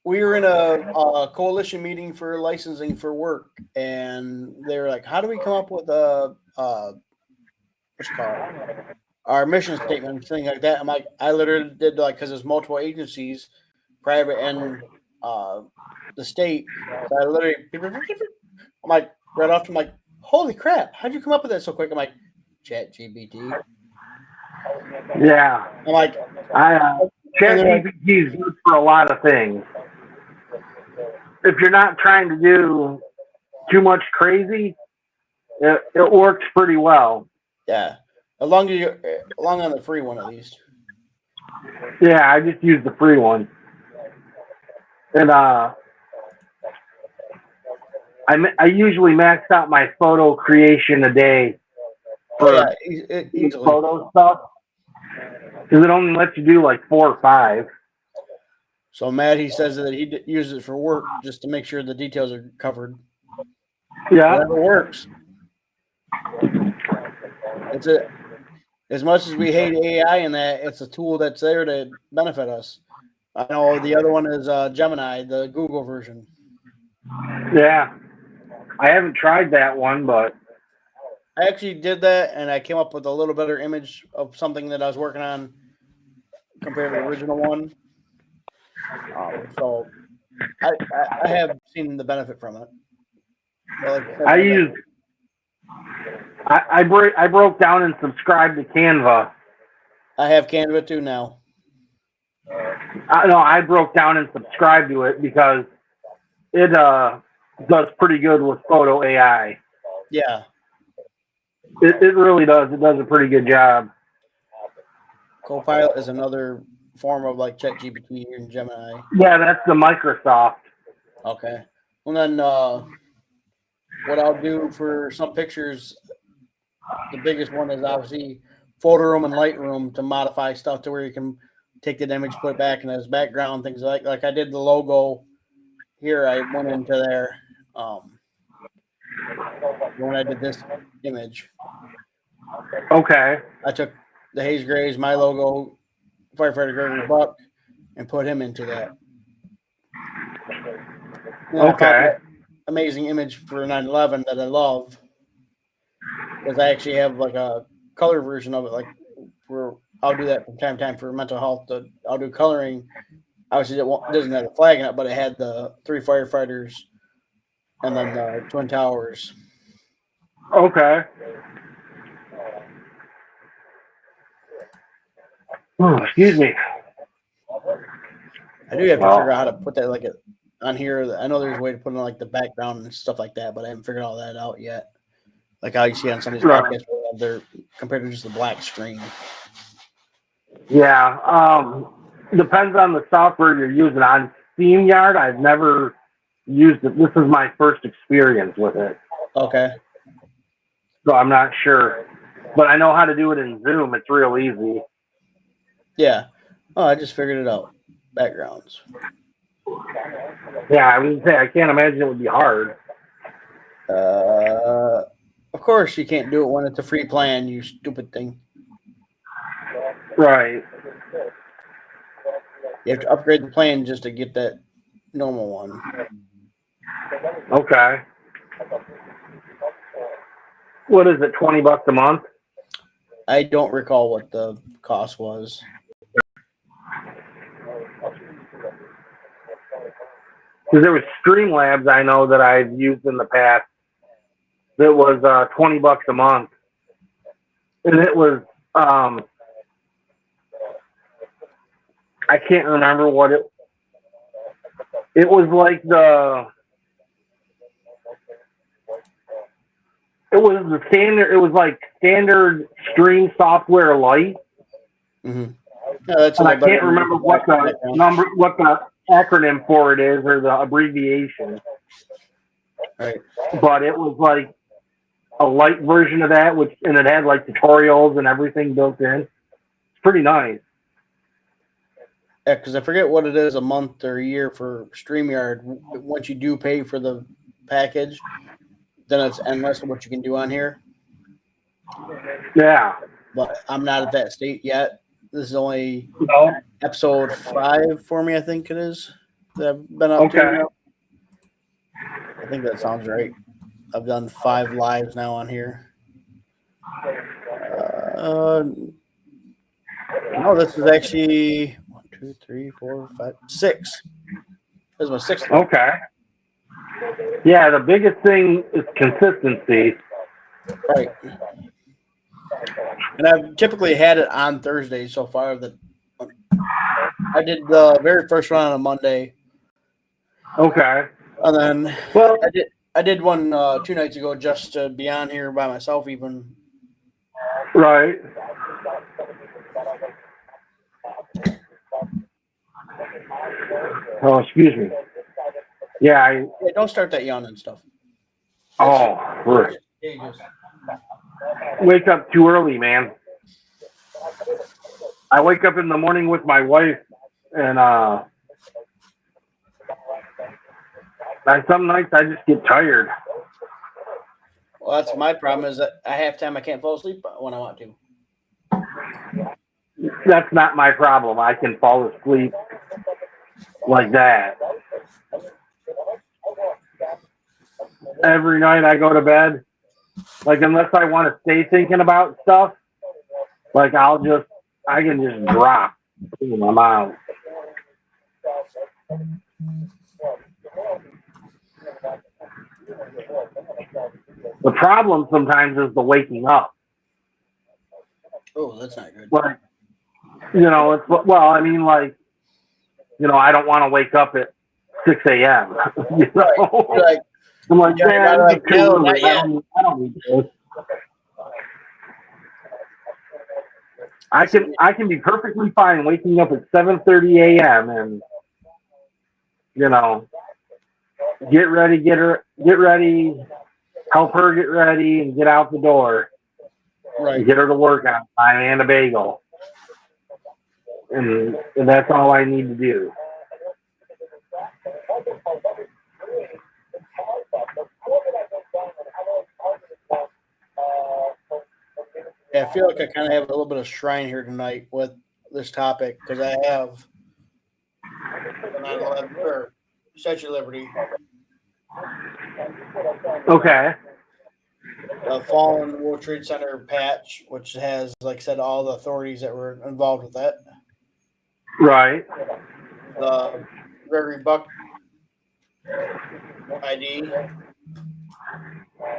we were in a coalition meeting for licensing for work, and they were like, "How do we come up with our mission statement and things like that?" I'm like, I literally did because there's multiple agencies, private and the state. So I literally, I'm like, right off, I'm like, holy crap! How'd you come up with that so quick? I'm like, ChatGPT. Yeah. I'm like, ChatGPT is good for a lot of things. If you're not trying to do too much crazy, it works pretty well. yeah, along on the free one at least. Yeah, I just use the free one, and I usually max out my photo creation a day for photo stuff because it only lets you do like 4 or 5. So Matt, he says that he uses it for work just to make sure the details are covered. Yeah, whatever works. It's as much as we hate AI in that, it's a tool that's there to benefit us. I know the other one is Gemini, the Google version. Yeah, I haven't tried that one, but I actually did that, and I came up with a little better image of something that I was working on compared to the original one. So I have seen the benefit from it. I broke down and subscribed to Canva. I have Canva too now. I broke down and subscribed to it because it does pretty good with photo AI. Yeah. It really does. It does a pretty good job. Copilot is another form of like ChatGPT and Gemini. Yeah, that's the Microsoft. Okay. Well, then what I'll do for some pictures, the biggest one is obviously Photo Room and Lightroom to modify stuff to where you can take the image, put it back in as background, things like I did the logo here. I went into there when I did this image. Okay. I took the Haze Grays, my logo, Firefighter Gregory Buck, and put him into that. And I found that amazing image for 9/11 that I love because I actually have like a color version of it. Like where I'll do that from time to time for mental health. I'll do coloring. Obviously, it doesn't have the flag in it, but it had the 3 firefighters and then the Twin Towers. Okay. Oh, excuse me. I do have to figure out how to put that like on here. I know there's a way to put in like the background and stuff like that, but I haven't figured all that out yet. Like how you see on some of these podcasts, they're compared to just the black screen. Yeah. Depends on the software you're using. On SteamYard, I've never used it. This is my first experience with it. Okay. So I'm not sure. But I know how to do it in Zoom. It's real easy. Yeah. Oh, I just figured it out. Backgrounds. Yeah, I would say I can't imagine it would be hard. Of course you can't do it when it's a free plan, you stupid thing. Right. You have to upgrade the plan just to get that normal one. Okay. What is it, $20 a month? I don't recall what the cost was. Because there was Streamlabs I know that I've used in the past. that was $20 a month, and it was I can't remember what it. It was like it was the standard. It was like standard Stream Software Lite. Mm-hmm. Yeah, and I can't remember what the acronym for it is or the abbreviation. Right. But it was like a light version of that, and it had like tutorials and everything built in. It's pretty nice. Yeah, because I forget what it is a month or a year for StreamYard. Once you do pay for the package, then it's endless of what you can do on here. Yeah. But I'm not at that state yet. This is only No. episode 5 for me, I think it is, that I've been up to. I think that sounds right. I've done 5 lives now on here. No, this is actually 1, 2, 3, 4, 5, 6. This is my 6th one. Okay. Yeah, the biggest thing is consistency. Right. And I've typically had it on Thursdays so far. That I did the very first one on a Monday. Okay. And then well, I did one 2 nights ago just to be on here by myself even. Right. Oh, excuse me. Yeah, don't start that yawning stuff. Right. Wake up too early, man. I wake up in the morning with my wife, and some nights I just get tired. Well, that's my problem is that I have time I can't fall asleep when I want to. That's not my problem. I can fall asleep like that. Every night I go to bed, like unless I want to stay thinking about stuff, like I can just drop. I'm out. The problem sometimes is the waking up. Oh, that's not good. Like, I mean, like, I don't want to wake up at 6 a.m. Right. I'm like, yeah, I don't need this. I can be perfectly fine waking up at 7:30 a.m. and get ready, help her get ready, and get out the door. Right. And get her to work on time and a bagel, and that's all I need to do. Yeah, I feel like I kind of have a little bit of shrine here tonight with this topic because I have the 9/11 or Statue of Liberty. Okay. The fallen World Trade Center patch, which has, like I said, all the authorities that were involved with that. Right. The Gregory Buck ID.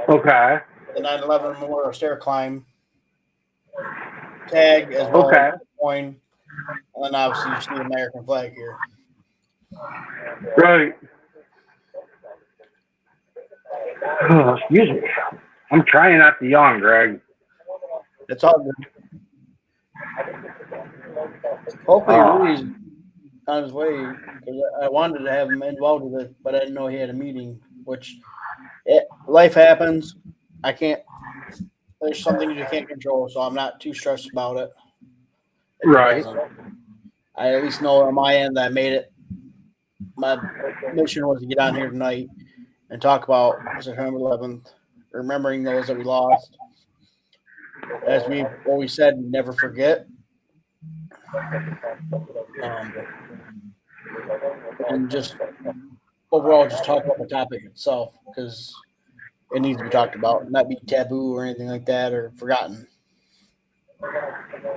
Okay. The 9/11 Memorial Stair Climb tag as well as the coin. And then obviously you see the American flag here. Right. Oh, excuse me. I'm trying not to yawn, Greg. It's all good. Hopefully Rudy's on his way. I wanted to have him involved with it, but I didn't know he had a meeting, which life happens. I can't. There's something you can't control, so I'm not too stressed about it. Right. I at least know on my end that I made it. My mission was to get on here tonight and talk about September 11th, remembering those that we lost. As we always said, never forget. And just overall, just talk about the topic itself because it needs to be talked about, not be taboo or anything like that or forgotten.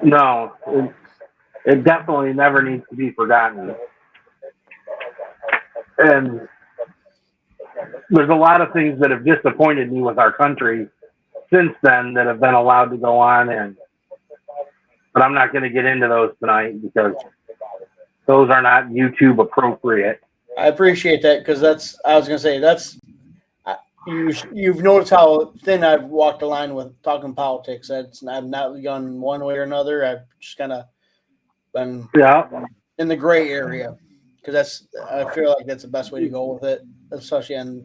No, it definitely never needs to be forgotten. And there's a lot of things that have disappointed me with our country since then that have been allowed to go on, but I'm not going to get into those tonight because those are not YouTube appropriate. I appreciate that because I was going to say you've noticed how thin I've walked the line with talking politics. I've not gone one way or another. I've just kind of been in the gray area because I feel like that's the best way to go with it, especially on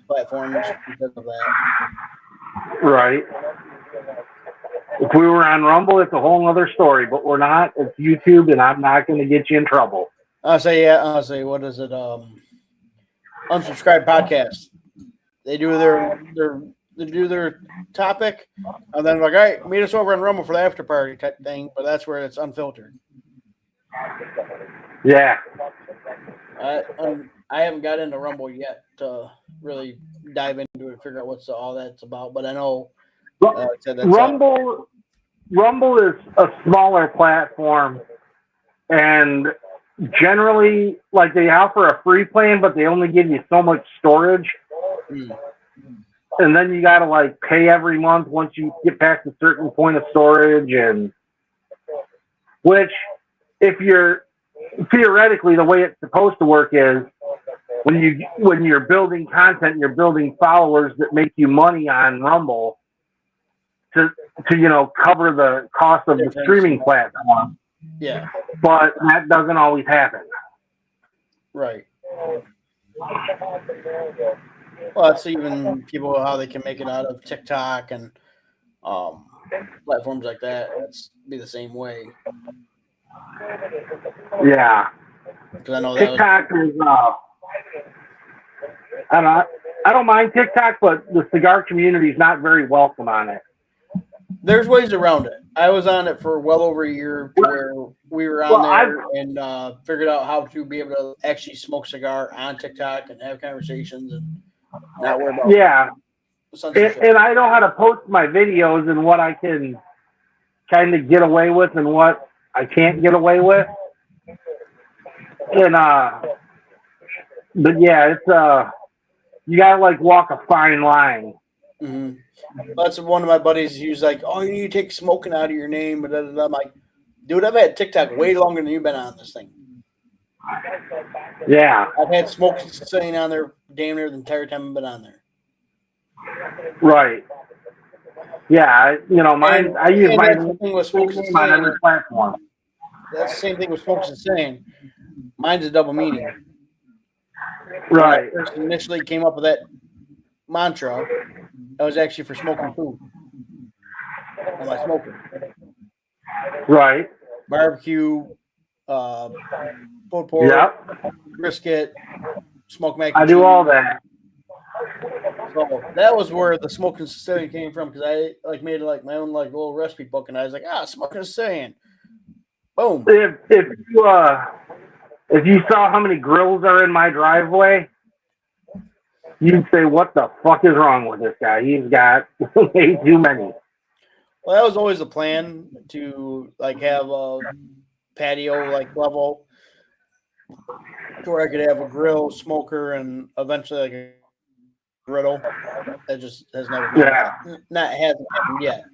platforms because of that. Right. If we were on Rumble, it's a whole other story, but we're not. It's YouTube, and I'm not going to get you in trouble. I'll say, what is it? Unsubscribed podcast. They do their topic, and then like, all right, meet us over on Rumble for the after party type thing. But that's where it's unfiltered. Yeah. I haven't got into Rumble yet to really dive into it and figure out what's all that's about. But I know Rumble is a smaller platform, and generally, like, they offer a free plan, but they only give you so much storage. And then you got to like pay every month once you get past a certain point of storage, and which, if you're theoretically, the way it's supposed to work is when you're building content, you're building followers that make you money on Rumble to cover the cost of the streaming platform. Yeah. But that doesn't always happen. Right. Well, it's even people how they can make it out of TikTok and platforms like that. It's be the same way. Yeah. Because I know TikTok is. I don't mind TikTok, but the cigar community is not very welcome on it. There's ways around it. I was on it for well over a year where we were on there and figured out how to be able to actually smoke cigar on TikTok and have conversations and not worry about and I know how to post my videos and what I can kind of get away with and what I can't get away with. And but yeah, it's you gotta like walk a fine line. Mm-hmm. That's one of my buddies. He was like, "Oh, you need to take smoking out of your name." But I'm like, "Dude, I've had TikTok way longer than you've been on this thing." Yeah, I've had Smoking Sicilian on there damn near the entire time I've been on there. Right. Yeah, mine. I use my name on every platform. That's the same thing with Smoking Sicilian. Mine's a double meaning. Right. When I first initially came up with that mantra, that was actually for smoking food. I'm like smoking. Right. Barbecue, pulled pork, brisket, smoked mac and I do cheese. all that. So that was where the Smoking Sicilian came from because I like made like my own like little recipe book and I was like, Smoking Sicilian. Boom. If you saw how many grills are in my driveway, you'd say, "What the fuck is wrong with this guy? He's got way too many." Well, that was always the plan to like have a patio like level where I could have a grill, smoker, and eventually like a griddle. That just has never hasn't happened yet.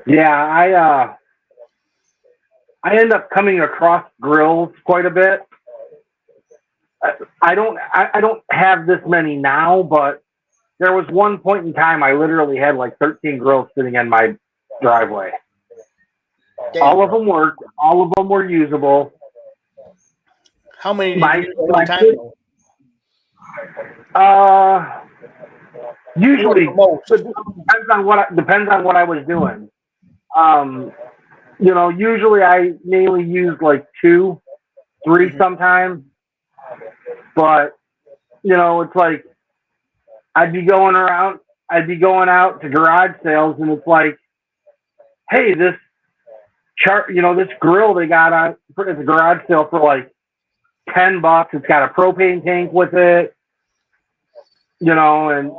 Yeah, I end up coming across grills quite a bit. I don't have this many now, but there was one point in time I literally had like 13 grills sitting in my driveway. Damn. All of them worked. All of them were usable. How many did you use at a time? Usually depends on what I was doing. Usually I mainly use like 2, 3 sometimes. But it's like I'd be going out to garage sales, and it's like, hey, this this grill they got on at the garage sale for like $10. It's got a propane tank with it, and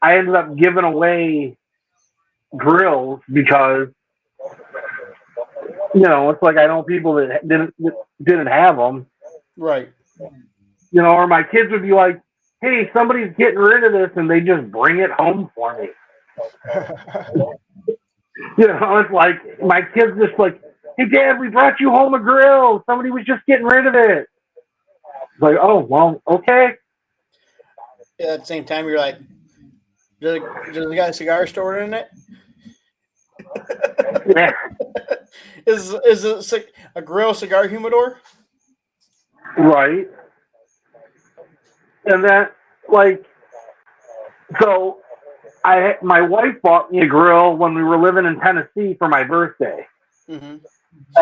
I ended up giving away grills because it's like I know people that didn't have them, Right. You know, or my kids would be like, hey, somebody's getting rid of this, and they just bring it home for me. You know, it's like my kids just like, hey, Dad, we brought you home a grill. Somebody was just getting rid of it. It's like, oh, well, okay. Yeah, at the same time, you're like, does it got a cigar store in it? Yeah, Is it a grill cigar humidor? right. And then, like, so my wife bought me a grill when we were living in Tennessee for my birthday. Mm-hmm.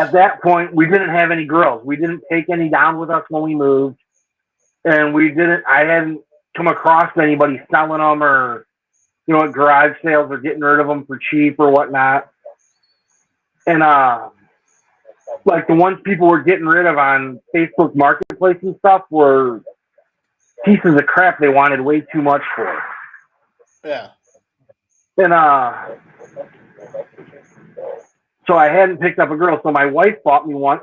At that point, we didn't have any grills. We didn't take any down with us when we moved, and I hadn't come across anybody selling them or, you know, at garage sales or getting rid of them for cheap or whatnot. And like the ones people were getting rid of on Facebook Marketplace and stuff were pieces of crap they wanted way too much for. Yeah. And so I hadn't picked up a grill, so my wife bought me one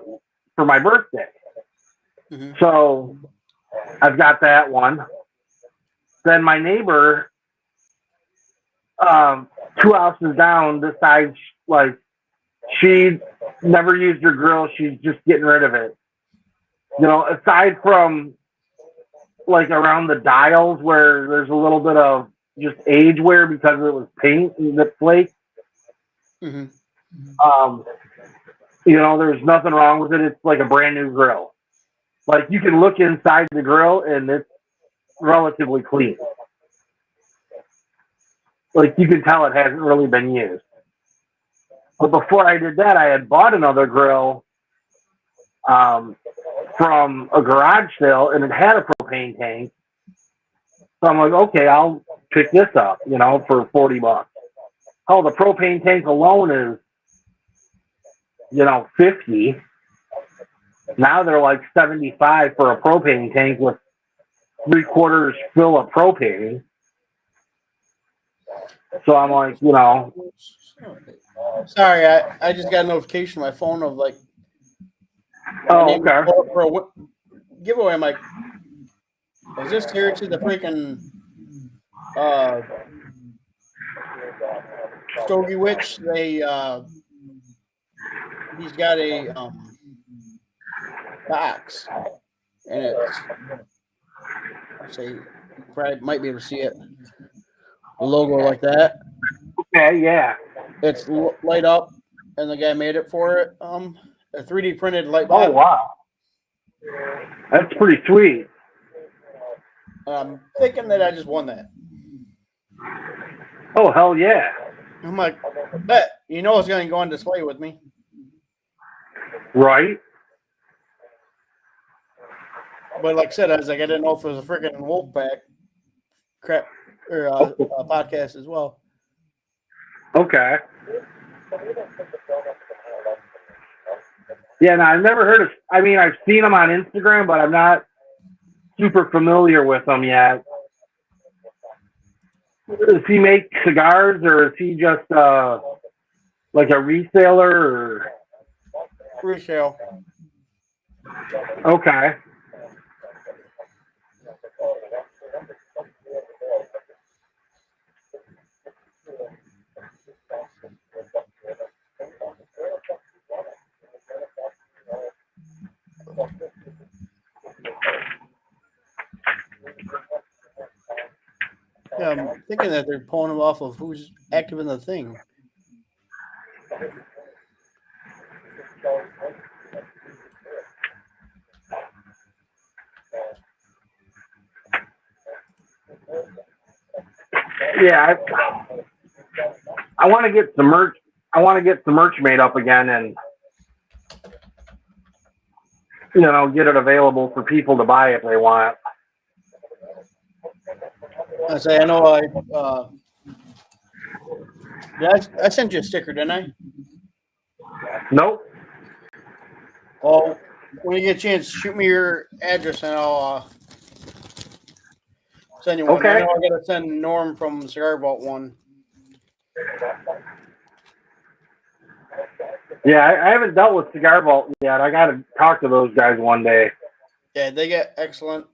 for my birthday. Mm-hmm. So I've got that one. Then my neighbor, 2 houses down, decides like she never used her grill. She's just getting rid of it. You know, aside from like around the dials where there's a little bit of just age wear because it was paint that flaked. Mm-hmm. You know, there's nothing wrong with it. It's like a brand new grill. Like you can look inside the grill and it's relatively clean. Like you can tell it hasn't really been used. But before I did that, I had bought another grill from a garage sale, and it had a propane tank. So I'm like, okay, I'll pick this up, you know, for $40. Oh, the propane tank alone is, you know, 50. Now they're like 75 for a propane tank with 3/4 fill of propane. So I'm like, you know. Sorry, I just got a notification on my phone of like, Oh, okay. for a giveaway. I'm like, is this seriously the freaking Stogie Witch? He's got a box, and it's, I say, you probably might be able to see it. The logo like that. Okay, yeah. It's light up, and the guy made it for it. A 3D printed light Oh, box. wow. That's pretty sweet. I'm thinking that I just won that. Oh, hell yeah. I'm like, bet you know it's going to go on display with me. Right? But like I said, I was like, I didn't know if it was a freaking Wolfpack crap or a podcast as well. Okay. Yeah, no, I've never heard of. I mean, I've seen them on Instagram, but I'm not super familiar with them yet. Does he make cigars, or is he just like a reseller? Or Resale. okay. Yeah, I'm thinking that they're pulling them off of who's active in the thing. Yeah, I want to get some merch. I want to get some merch made up again, and you know, get it available for people to buy if they want. I say, I know I sent you a sticker, didn't I? Nope. Well, when you get a chance, shoot me your address and I'll send you one. Okay. I know I got to send Norm from Cigar Vault one. Yeah, I haven't dealt with Cigar Vault yet. I got to talk to those guys one day. Yeah, they get excellent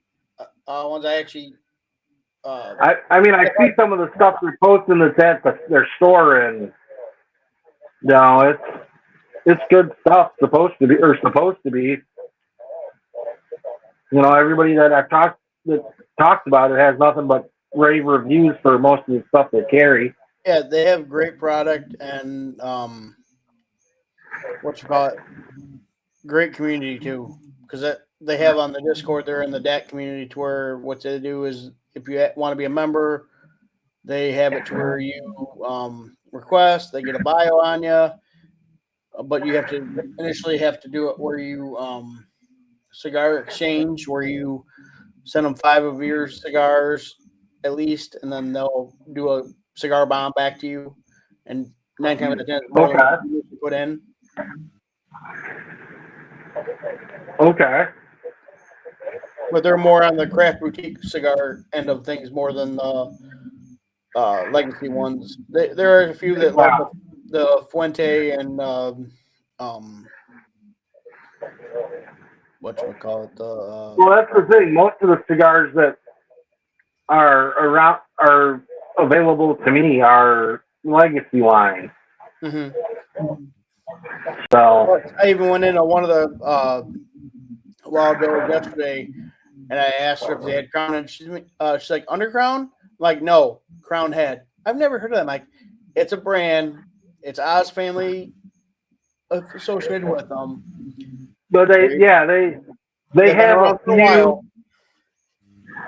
ones. I actually. I mean, I see some of the stuff they're posting that's at their store, and it's good stuff. Supposed to be. Everybody that I've talked about it has nothing but rave reviews for most of the stuff they carry. Yeah, they have great product and great community too. Because they have on the Discord, they're in the DAC community to where what they do is if you want to be a member, they have it to where you request, they get a bio on you, but you have to initially do it where you cigar exchange, where you send them 5 of your cigars at least, and then they'll do a cigar bomb back to you. And 9 times out of 10, it's more than what you put in. Okay. But they're more on the craft boutique cigar end of things more than the legacy ones. There are a few that love the Fuente and whatchamacallit, well, that's the thing. Most of the cigars that are available to me are legacy line. Mm-hmm. So I even went into one of the Wild Bills yesterday, and I asked her if they had Crown, and she's like, Undercrown? I'm like, no, Crown Head. I've never heard of them. Like, it's a brand. It's Oz family associated with them. but they have a few.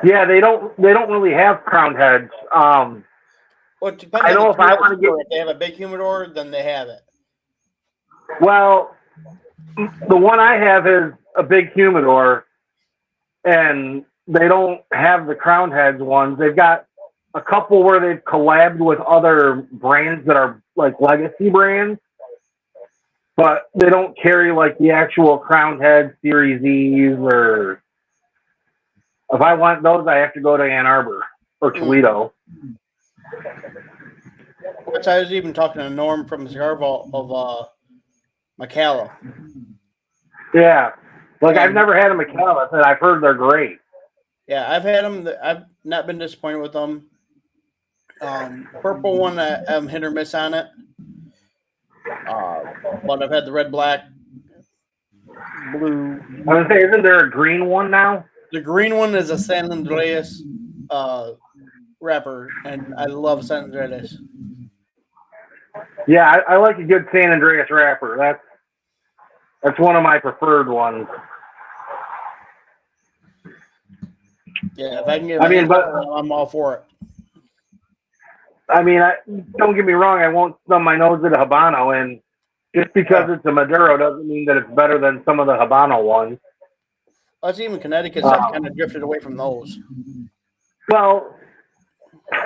Yeah, they don't really have Crown Heads. Well, it depends. I know if I want to get, if they have a big humidor, then they have it. Well, the one I have is a big humidor, and they don't have the Crown Heads ones. They've got a couple where they've collabed with other brands that are like legacy brands, but they don't carry like the actual Crown Head Series E's, or if I want those, I have to go to Ann Arbor or Toledo. Which I was even talking to Norm from Cigar Vault of McCalla. Yeah. Like, I've never had a McCalla, and I've heard they're great. Yeah, I've had them. I've not been disappointed with them. Purple one, I'm hit or miss on it. But I've had the red, black, blue. I was saying, isn't there a green one now? The green one is a San Andreas wrapper, and I love San Andreas. Yeah, I like a good San Andreas wrapper. That's one of my preferred ones. Yeah, if I can get I'm all for it. I mean, don't get me wrong, I won't stub my nose at a Habano, and just because it's a Maduro doesn't mean that it's better than some of the Habano ones. Us even Connecticut's have kind of drifted away from those. Well,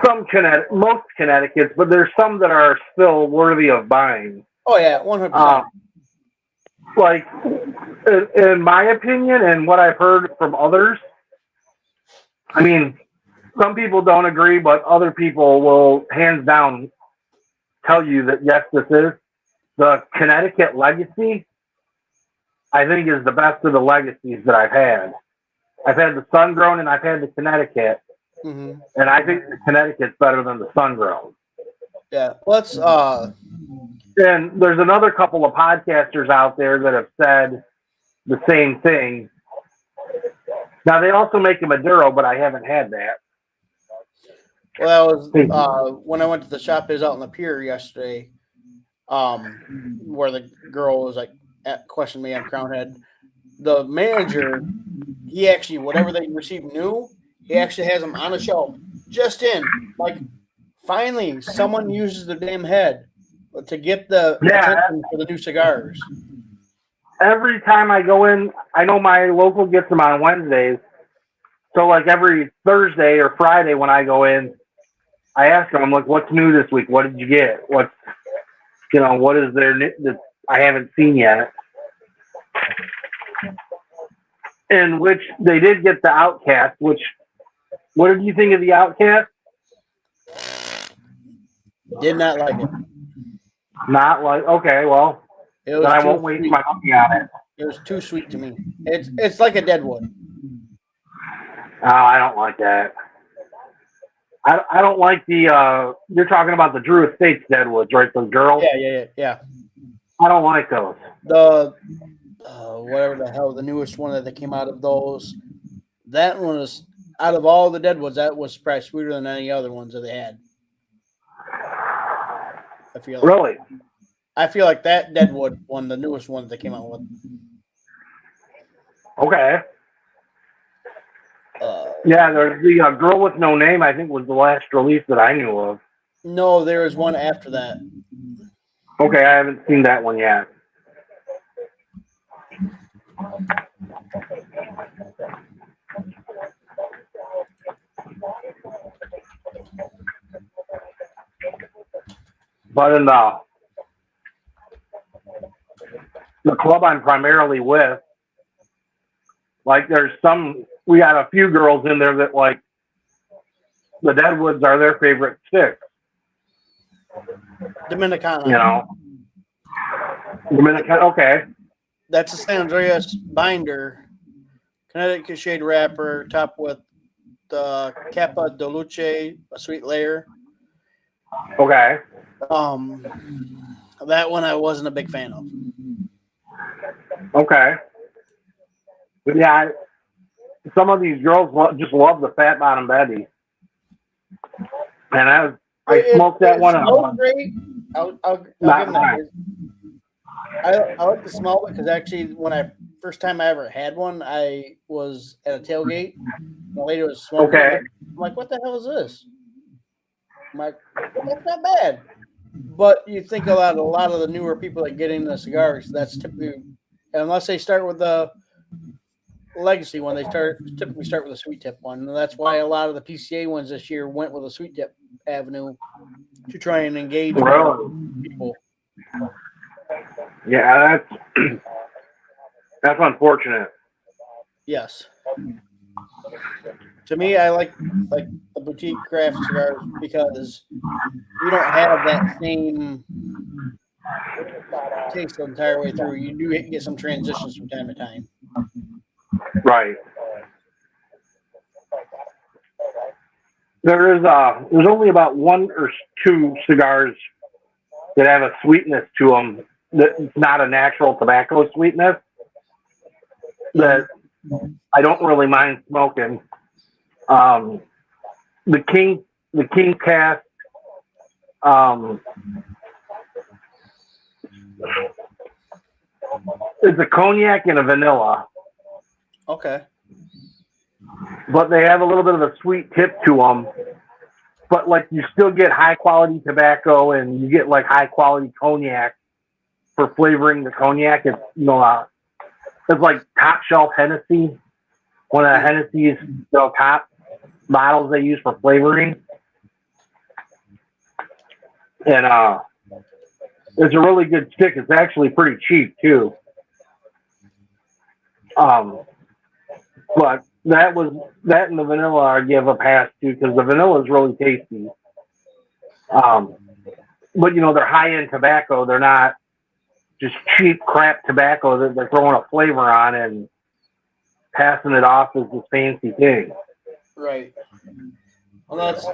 most Connecticut's, but there's some that are still worthy of buying. Oh yeah, 100%. Like, in my opinion, and what I've heard from others, I mean, some people don't agree, but other people will hands down tell you that yes, this is the Connecticut Legacy. I think is the best of the legacies that I've had. I've had the Sun Grown and I've had the Connecticut, and I think the Connecticut's better than the Sun Grown. Yeah, let's. And there's another couple of podcasters out there that have said the same thing. Now they also make a Maduro, but I haven't had that. Well, that was when I went to the shop biz out on the pier yesterday, where the girl was like questioned me on Crown Head. The manager, he actually whatever they received new, he actually has them on a shelf, just in like. Finally, someone uses their damn head to get the attention for the new cigars. Every time I go in, I know my local gets them on Wednesdays. So, like, every Thursday or Friday when I go in, I ask them, I'm like, what's new this week? What did you get? What is there that I haven't seen yet? In which they did get the Outcast, what did you think of the Outcast? Did not like it. Not like, okay, well, then I won't waste my money on it. It was too sweet to me. It's like a Deadwood. Oh, I don't like that. I don't like the, you're talking about the Drew Estates Deadwoods, right? Those girls? Yeah. I don't like those. The whatever the hell, the newest one that they came out of those, that one was, out of all the Deadwoods, that was probably sweeter than any other ones that they had. Really? I feel like that Deadwood one, the newest one that they came out with. Okay. Yeah, there's the Girl with No Name, I think, was the last release that I knew of. No, there was one after that. Okay, I haven't seen that one yet. But in the club I'm primarily with, like, we got a few girls in there that, like, the Deadwoods are their favorite sticks. Dominicana. You know? Dominicana, okay. That's a San Andreas binder, Connecticut shade wrapper, topped with the Capa de Luce, a sweet layer. Okay. That one I wasn't a big fan of. Okay. But yeah, some of these girls just love the Fat Bottom Betty. And I smoked that one. Smells great. I'll give them that. I like the smell of it because actually, first time I ever had one, I was at a tailgate. The lady was smoking. Okay. I'm like, what the hell is this? I'm like, that's not bad. But you think about a lot of the newer people that get into cigars, that's typically, unless they start with the legacy one, they typically start with a sweet tip one. And that's why a lot of the PCA ones this year went with a sweet tip avenue to try and engage people. Yeah, that's unfortunate. Yes. To me, I like the boutique craft cigars because you don't have that same taste the entire way through. You do get some transitions from time to time. Right. There's only about one or two cigars that have a sweetness to them that's not a natural tobacco sweetness that I don't really mind smoking. The King Cast, it's a cognac and a vanilla. Okay. But they have a little bit of a sweet tip to them. But like you still get high quality tobacco and you get like high quality cognac for flavoring the cognac. It's it's like top shelf Hennessy. One of the Hennessy's top bottles they use for flavoring. And it's a really good stick. It's actually pretty cheap too. But that and the vanilla I give a pass to because the vanilla is really tasty. But they're high end tobacco. They're not just cheap crap tobacco that they're throwing a flavor on and passing it off as this fancy thing. Right. Well, that's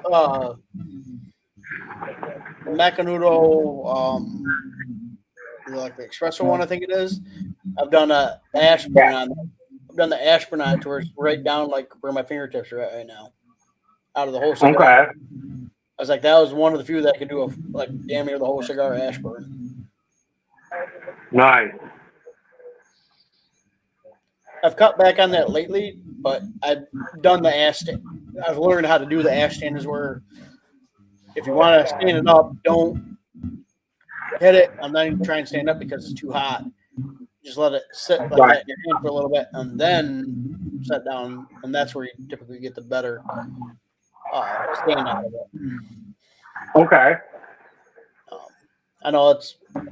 Macanudo, like the espresso one, I think it is. I've done a Ashburn on that. I've done the Ashburn on it to where it's right down like where my fingertips are at right now. Out of the whole cigar. Okay. I was like, that was one of the few that could do like damn near the whole cigar Ashburn. Nice. I've cut back on that lately, but I've done the ash stand. I've learned how to do the ash standers where if you want to stand it up, don't hit it. I'm not even trying to stand up because it's too hot. Just let it sit like that in your hand for a little bit and then set down. And that's where you typically get the better stand out of it. Okay. I know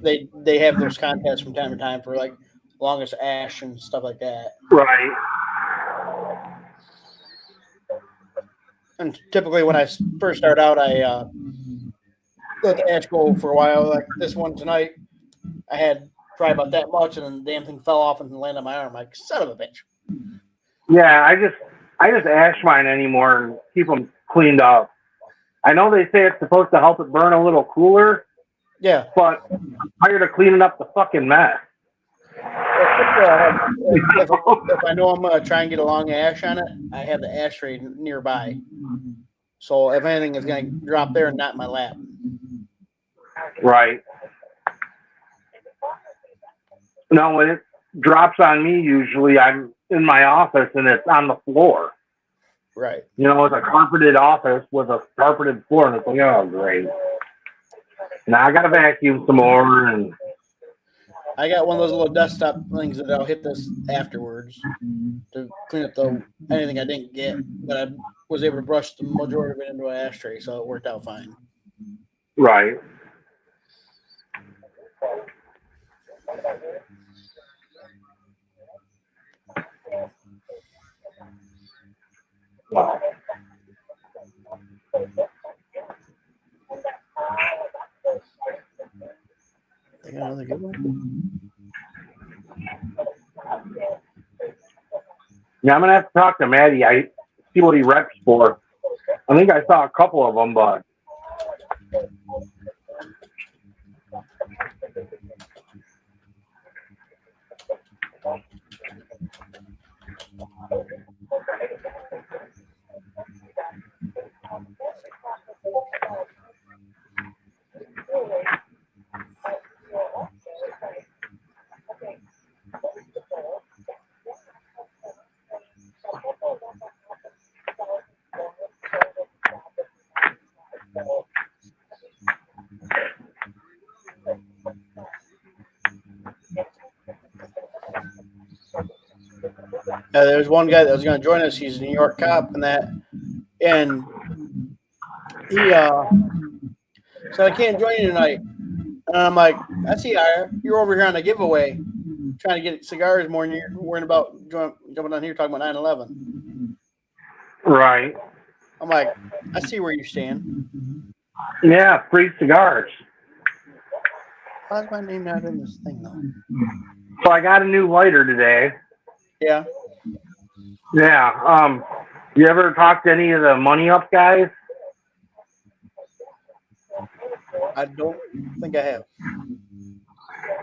they have those contests from time to time for like longest ash and stuff like that. Right. And typically when I first start out, I let the ash go for a while. Like this one tonight, I had probably about that much, and then the damn thing fell off and landed on my arm. Like, son of a bitch. Yeah, I just ash mine anymore and keep them cleaned up. I know they say it's supposed to help it burn a little cooler, Yeah. but I'm tired of cleaning up the fucking mess. If I know I'm going to try and get a long ash on it, I have the ashtray nearby. So if anything, it's going to drop there and not in my lap. Right. No, when it drops on me, usually I'm in my office and it's on the floor. Right. You know, it's a carpeted office with a carpeted floor, and it's like, oh, great. Now I got to vacuum some more. And I got one of those little desktop things that I'll hit this afterwards to clean up anything I didn't get, but I was able to brush the majority of it into an ashtray, so it worked out fine. Right. Wow. They got another good one. Yeah, I'm gonna have to talk to Maddie. I see what he reps for. I think I saw a couple of them, but There's one guy that was going to join us. He's a New York cop, and he said, "I can't join you tonight." And I'm like, "I see you're over here on a giveaway, trying to get cigars more than you're worrying about jumping on here talking about 9/11." right. I'm like, "I see where you stand." Yeah, free cigars. Why's my name not in this thing though? So I got a new lighter today. Yeah. Yeah. You ever talk to any of the Money Up guys? I don't think I have.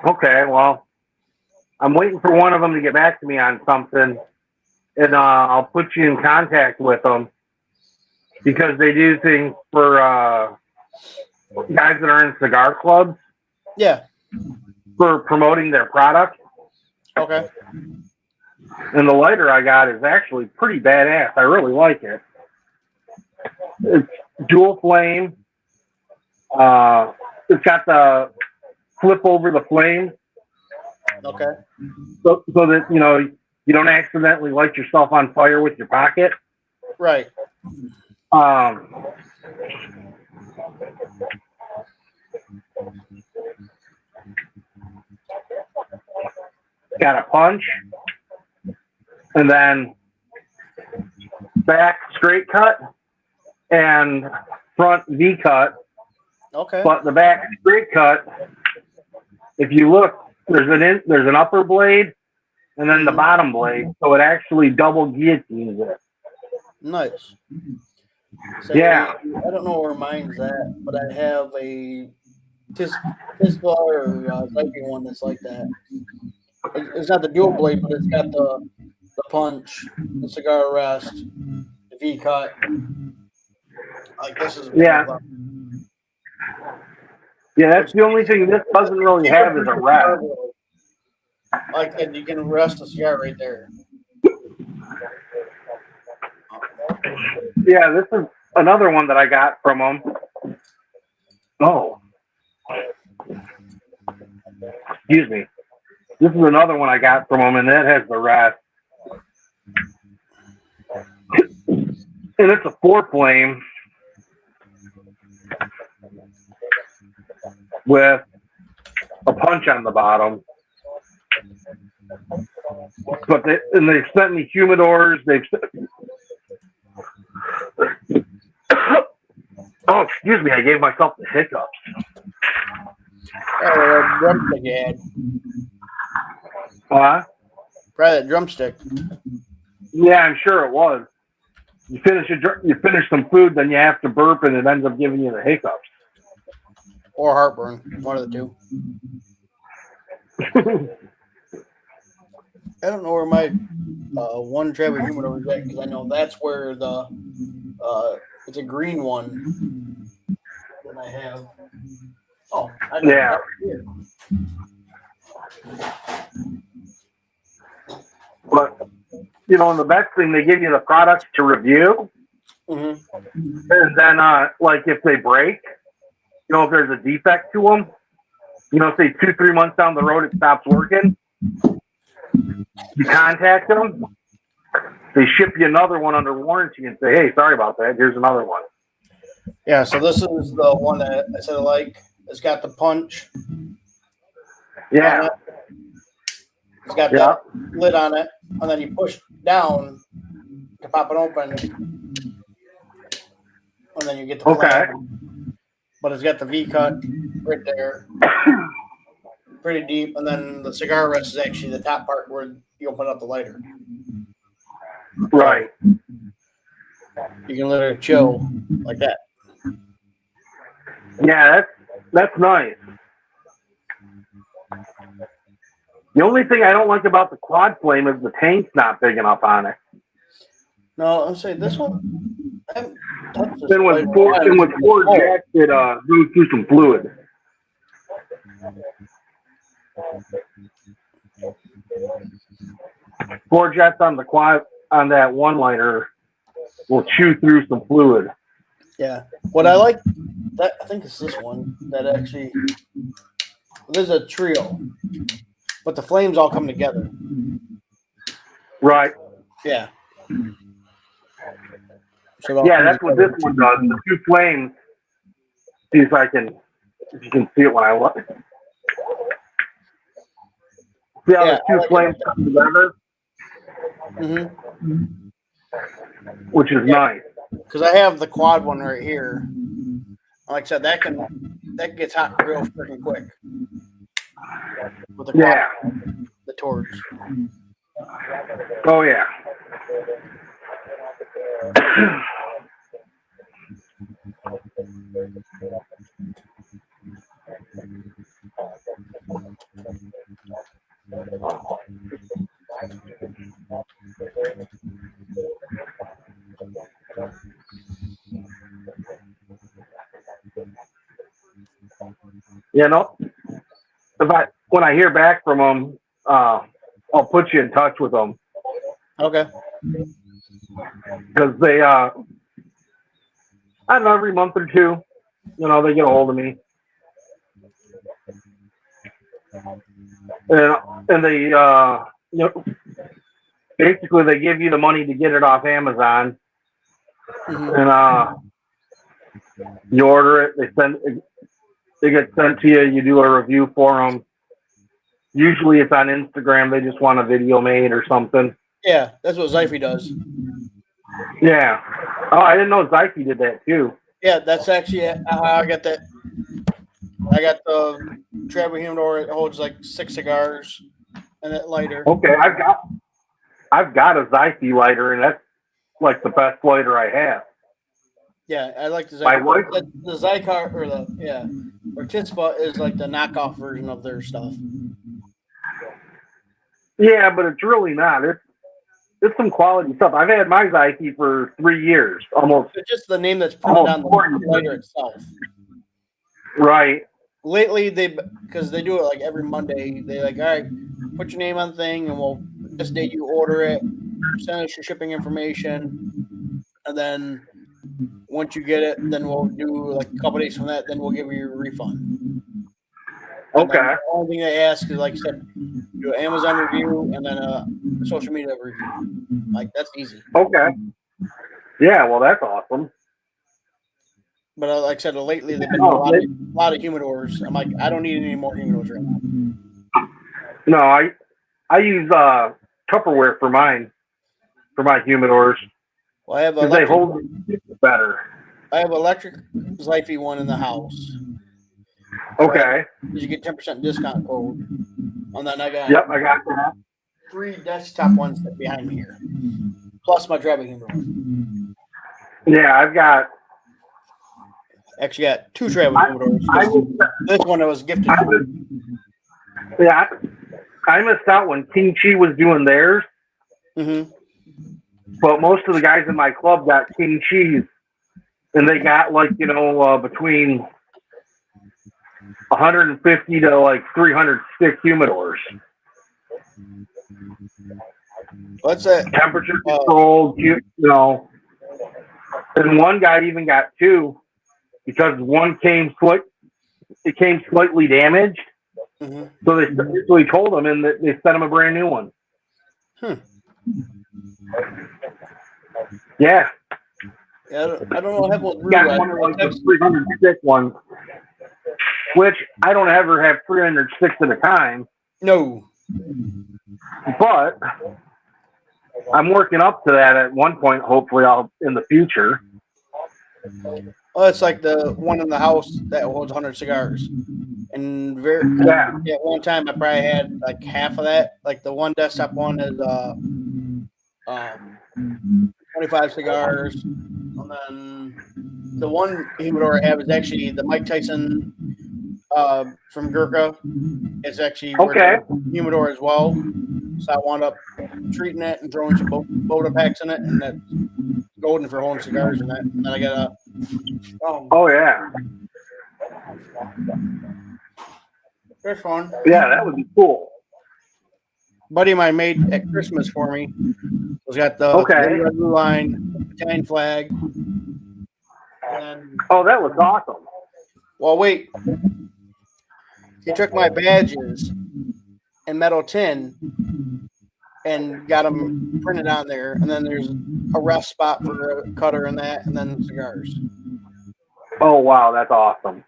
Okay, well, I'm waiting for one of them to get back to me on something, and I'll put you in contact with them because they do things for guys that are in cigar clubs. Yeah. For promoting their product. Okay. And the lighter I got is actually pretty badass. I really like it. It's dual flame. It's got the flip over the flame. Okay. So that, you know, you don't accidentally light yourself on fire with your pocket. Right. Got a punch. And then back straight cut and front V cut. Okay. But the back straight cut, if you look, there's an upper blade and then the bottom blade, so it actually double guillotines it. Nice. So Yeah. I don't know where mine's at, but I have a Tisla or Viking one that's like that. It's not the dual blade, but it's got the punch, the cigar rest, the V cut. Like this is Yeah. Yeah, that's the only thing this doesn't really have is a rest. Like that, you can rest a cigar right there. Yeah, this is another one that I got from them. Oh. Excuse me. This is another one I got from them, and that has the rest. And it's a 4-flame with a punch on the bottom. But they've sent me humidors. Oh, excuse me. I gave myself the hiccups. Drumstick you had. What? Probably that drumstick. Yeah, I'm sure it was. You finish some food, then you have to burp, and it ends up giving you the hiccups. Or heartburn, one of the two. I don't know where my one Travel humidor is at, because I know that's where the it's a green one that I have. Oh, I know. Yeah. Here. But, you know, and the best thing, they give you the products to review. Mm-hmm. And then, like, if they break, you know, if there's a defect to them, you know, say 2-3 months down the road it stops working, you contact them, they ship you another one under warranty and say, hey, sorry about that, here's another one. Yeah, so this is the one that I said I like. It's got the punch. Yeah. It's got that lid on it, and then you push down to pop it open, and then you get the flame. But it's got the V cut right there, pretty deep, and then the cigar rest is actually the top part where you open up the lighter. Right. You can literally chill like that. Yeah, that's nice. The only thing I don't like about the quad flame is the tank's not big enough on it. No, I'm saying this one. I haven't touched this Then with four jacks, it goes through some fluid. Four jets on the quad on that one liner will chew through some fluid. Yeah. What I like, that I think it's this one that actually. There's a trio, but the flames all come together. Right. Yeah. So yeah, that's what this one does. The two flames. See if you can see it when I look. See how the two flames come together? Mm-hmm. Which is nice. Because I have the quad one right here. Like I said, that gets hot real freaking quick. With the quad, the torch. Oh yeah. You know, when I hear back from them, I'll put you in touch with them. Okay. Because they, I don't know, every month or two, you know, they get a hold of me. And they, you know, basically they give you the money to get it off Amazon. And you order it, they get sent to you, you do a review for them. Usually it's on Instagram, they just want a video made or something. Yeah, that's what Zyphy does. Yeah. Oh, I didn't know Zyphy did that too. Yeah, that's actually how I got that. I got the travel humidor. It holds like 6 cigars and that lighter. Okay, I've got a Zyphy lighter, and that's like the best lighter I have. Yeah, I like the Zyphy. My wife, the Zycar or Tispa is like the knockoff version of their stuff. Yeah, but it's really not. It's some quality stuff. I've had my Zyphy for 3 years, almost. It's just the name that's printed on the lighter itself. Right. Lately, because they do it like every Monday. They like, all right, put your name on the thing, and we'll this day you order it, send us your shipping information, and then once you get it, then we'll do like a couple days from that. Then we'll give you your refund. Okay. The only thing they ask is, like I said, do an Amazon review and then a social media review. Like, that's easy. Okay. Yeah, well, that's awesome. But like I said, lately they've been a lot of humidors. I'm like, I don't need any more humidors right now. No, I use Tupperware for mine, for my humidors. Well, I have they hold better. I have electric Zyphy one in the house. Okay. You get 10% discount code. And then I got I got that. 3 desktop ones behind me here. Plus my travel humidor. Yeah, I've got. Actually, got 2 travel humidors. This one was gifted. Yeah, I missed out when King Chi was doing theirs. Mm-hmm. But most of the guys in my club got King Cheese, and they got like between 150 to like 300 stick humidors. What's that? Temperature controlled, And one guy even got 2 because one came slightly damaged. Mm-hmm. So he told him, and they sent him a brand new one. Yeah. Yeah, I don't know. I have one. Got one of like the 300 stick ones, which I don't ever have 300 sticks at a time. No. But I'm working up to that at one point. Hopefully, I'll in the future. Oh, it's like the one in the house that holds 100 cigars. And at one time I probably had like half of that. Like the one desktop one has 25 cigars, and then the one humidor I have is actually the Mike Tyson from Gurkha. It's actually humidor as well. So I wound up treating it and throwing some Boda packs in it, and that's golden for holding cigars and that. And then I got a this one. Yeah, that would be cool. Buddy of mine made at Christmas for me. It's got the red blue line, Italian flag. And, that was awesome. Well, wait. He took my badges and metal tin and got them printed on there. And then there's a rest spot for a cutter and that, and then cigars. Oh, wow. That's awesome.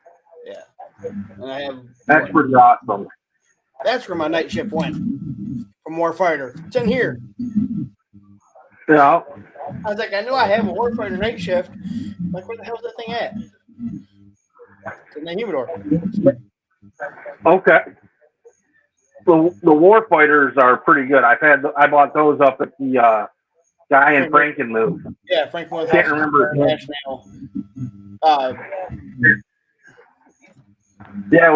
Yeah. And I have. That's pretty awesome. That's where my night shift went from Warfighter. It's in here. Yeah. I was like, I knew I have a Warfighter night shift. Like, where the hell's that thing at? It's in the humidor. Okay. The Warfighters are pretty good. I bought those up at the guy in Frankenmuth. Yeah, Frankenmuth. Can't remember. Yeah, it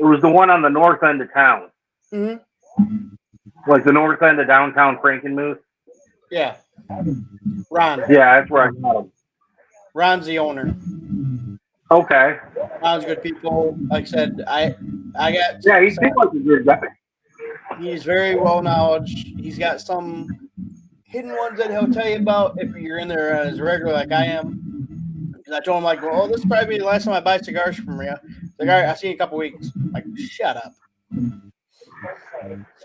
was the one on the north end of town. Mm-hmm. Like the north end of downtown Frankenmuth. Yeah. Ron. Yeah, that's where I got them. Ron's the owner. Okay. Ron's good people. Like I said, I got. Yeah, he seems like a good guy. He's very well knowledge. He's got some hidden ones that he'll tell you about if you're in there as a regular like I am. And I told him, like, well, this is probably the last time I buy cigars from you. Like, all right, I'll see you in a couple weeks. Like, shut up.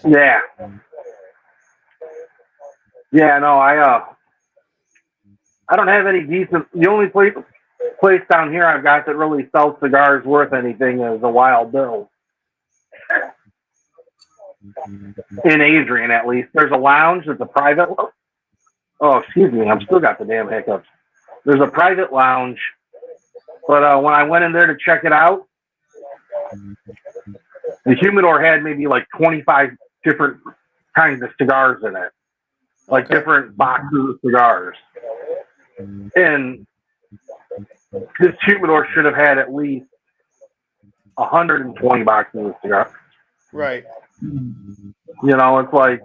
Yeah. Yeah, no, I don't have any decent. The only place down here I've got that really sells cigars worth anything is a Wild Bill. In Adrian, at least. There's a lounge that's a private. Oh, excuse me. I've still got the damn hiccups. There's a private lounge. But when I went in there to check it out, the humidor had maybe like 25 different kinds of cigars in it. Like different boxes of cigars. And this humidor should have had at least 120 boxes of cigars. Right. It's like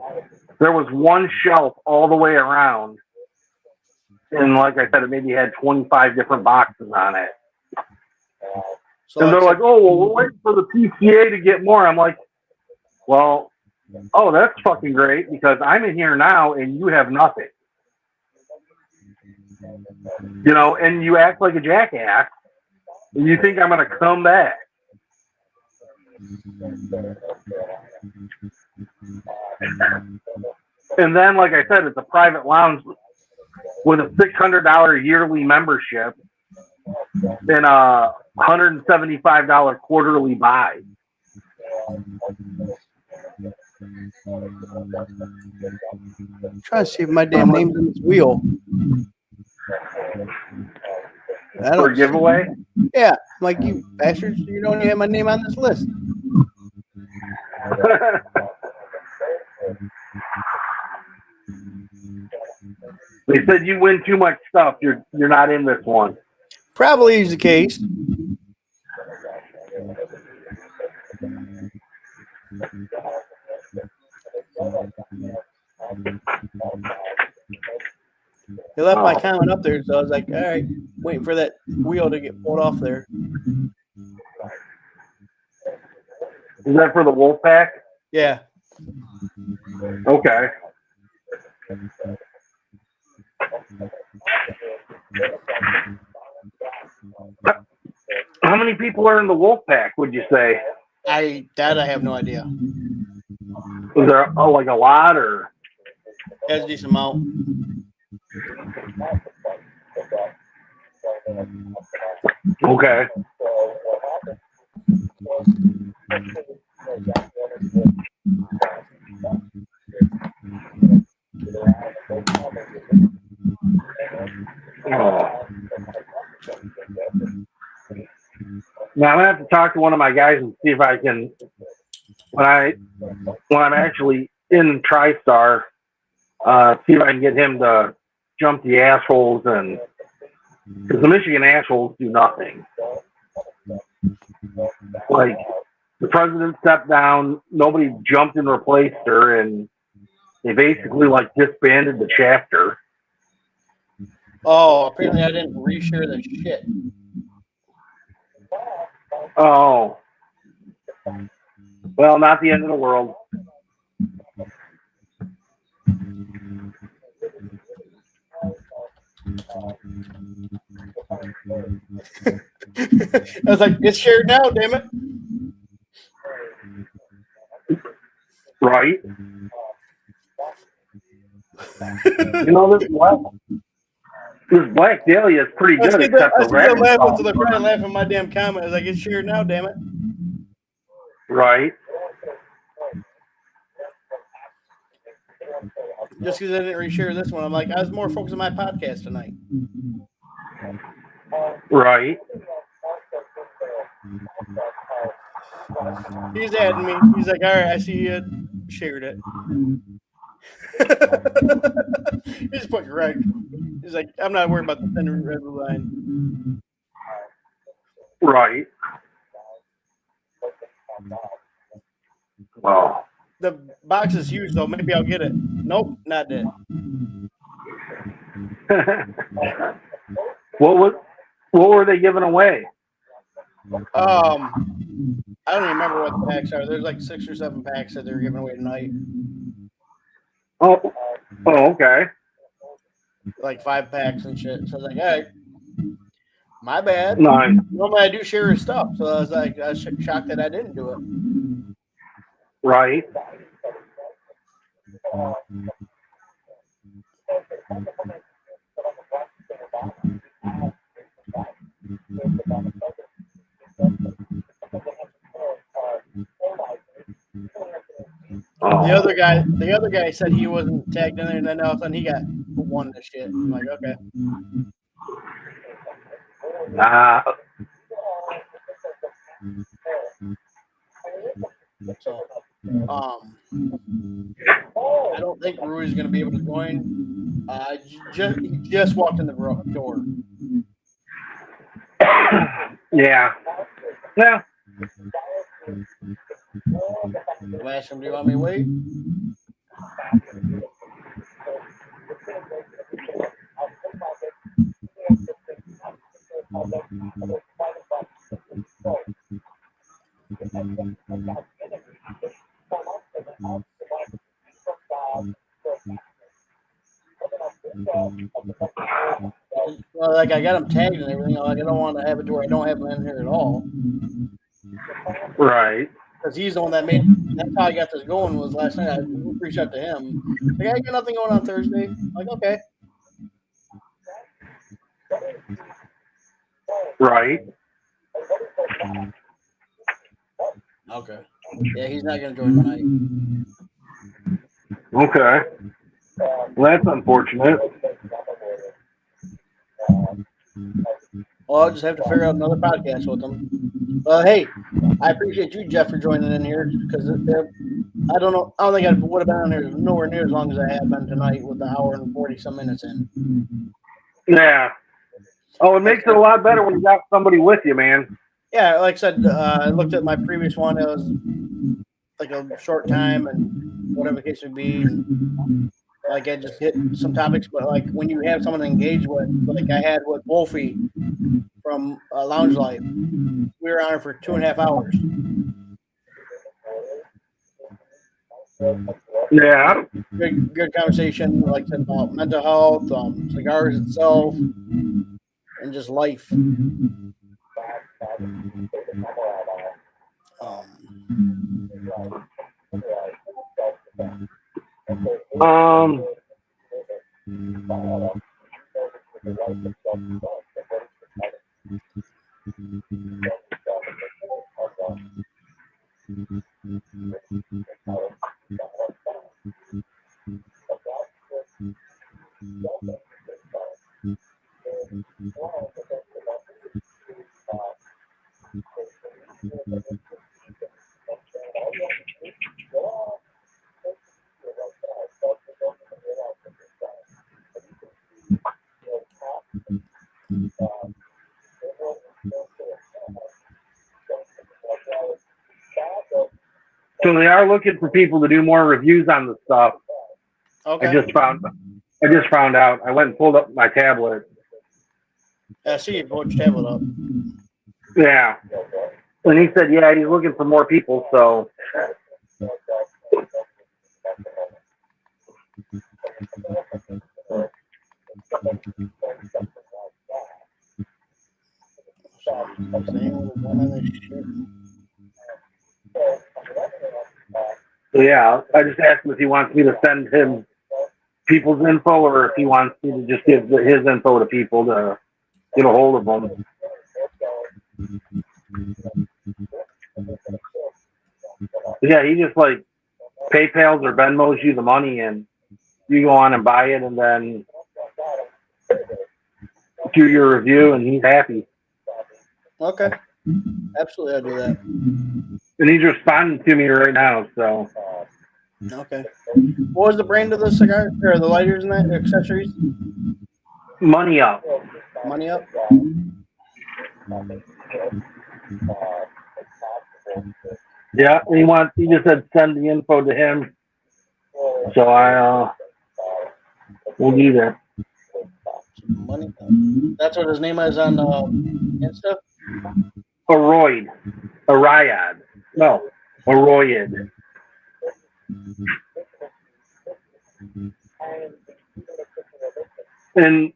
there was one shelf all the way around. And like I said, it maybe had 25 different boxes on it. So and they're like, oh, well, we're waiting for the PCA to get more. I'm like, well, that's fucking great because I'm in here now and you have nothing. And you act like a jackass and you think I'm going to come back. And then, like I said, it's a private lounge with a $600 yearly membership and a $175 quarterly buy. I'm trying to see if my damn name's in this wheel. For a giveaway? Yeah, like you bastards, you don't even have my name on this list. They said you win too much stuff. You're not in this one. Probably is the case. They left my comment up there, so I was like, all right, waiting for that wheel to get pulled off there. Is that for the Wolfpack? Yeah. Okay. How many people are in the Wolfpack, would you say? I have no idea. Was there like a lot or? That's a decent amount. Okay. Oh. Now I'm gonna have to talk to one of my guys and see if I can, when I'm actually in TriStar, see if I can get him to jump the assholes, and because the Michigan assholes do nothing. Like the president stepped down, nobody jumped and replaced her, and they basically like disbanded the chapter. Oh, apparently I didn't reshare the shit. Oh. Well, not the end of the world. I was like, it's shared now, damn it. Right. You know, this Black Dahlia is pretty good, except the I rabbit. laughing until they're probably laughing at my damn comment. I was like, it's shared now, damn it. Right. Just because I didn't reshare this one, I'm like, I was more focused on my podcast tonight. Right. He's adding me. He's like, all right, I see you shared it. He just put Greg. He's like, I'm not worried about the thin red line. Right. Oh. The box is huge, though. Maybe I'll get it. Nope, not it. What were they giving away? I don't even remember what the packs are. There's like 6 or 7 packs that they're giving away tonight. Oh, okay. Like 5 packs and shit. So I was like, all right, my bad. Nice. Normally I do share his stuff, so I was like, I was shocked that I didn't do it. Right. Oh. The other guy said he wasn't tagged in there, and then all of a sudden he got one of the shit. I'm like, okay. So, I don't think Rui's going to be able to join. He just walked in the door. Yeah. Yeah. I asked him, do you want me to wait? Well, like I got him tagged and everything. Like I don't want to have it to where I don't have him in here at all. Right. Because he's the one that made. That's how I got this going. Was last night. I reached out to him. Like I got nothing going on Thursday. I'm like okay. Right. Okay. Yeah, he's not going to join tonight. Okay. Well, that's unfortunate. Well, I'll just have to figure out another podcast with him. Well, hey, I appreciate you, Jeff, for joining in here because I don't know. I don't think I would have been on here nowhere near as long as I have been tonight with the hour and 40-some minutes in. Yeah. Oh, it makes it a lot better when you got somebody with you, man. Yeah, like I said, I looked at my previous one. It was like a short time and whatever the case would be. And like I just hit some topics, but like when you have someone to engage with, like I had with Wolfie from Lounge Life, we were on for 2.5 hours. Yeah. Good conversation, like I said, about mental health, cigars itself, and just life. Um. So they are looking for people to do more reviews on the stuff. Okay. I just found out. I went and pulled up my tablet. I see you put your tablet up. Yeah. And he said, yeah, he's looking for more people. So. So yeah, I just asked him if he wants me to send him people's info or if he wants me to just give his info to people to get a hold of them. Yeah, he just like PayPal's or Venmo's you the money and you go on and buy it and then do your review and he's happy. Okay. Absolutely, I'll do that. And he's responding to me right now, so. Okay. What was the brand of the cigar or the lighters and that accessories? Money Up. Money Up. Yeah, he just said send the info to him. So we'll do that. Money Up. That's what his name is on Insta? Aroyd. No, Aroyd. And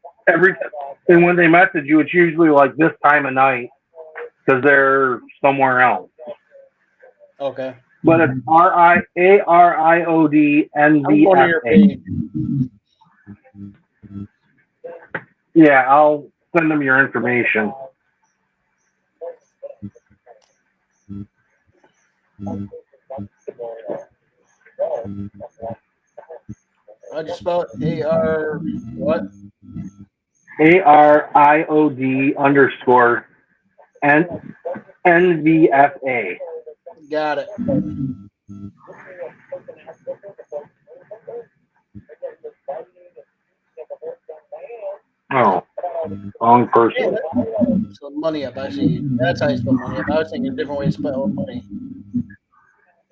when they message you, it's usually like this time of night because they're somewhere else. Okay. But it's ARIODNVFA. I'm going to your page. Yeah, I'll send them your information. I just spell it AR what? ARIOD_NVFA. Got it. Oh, wrong person. So Money Up. I see. That's how you spell Money Up. I was thinking a different way to spell money.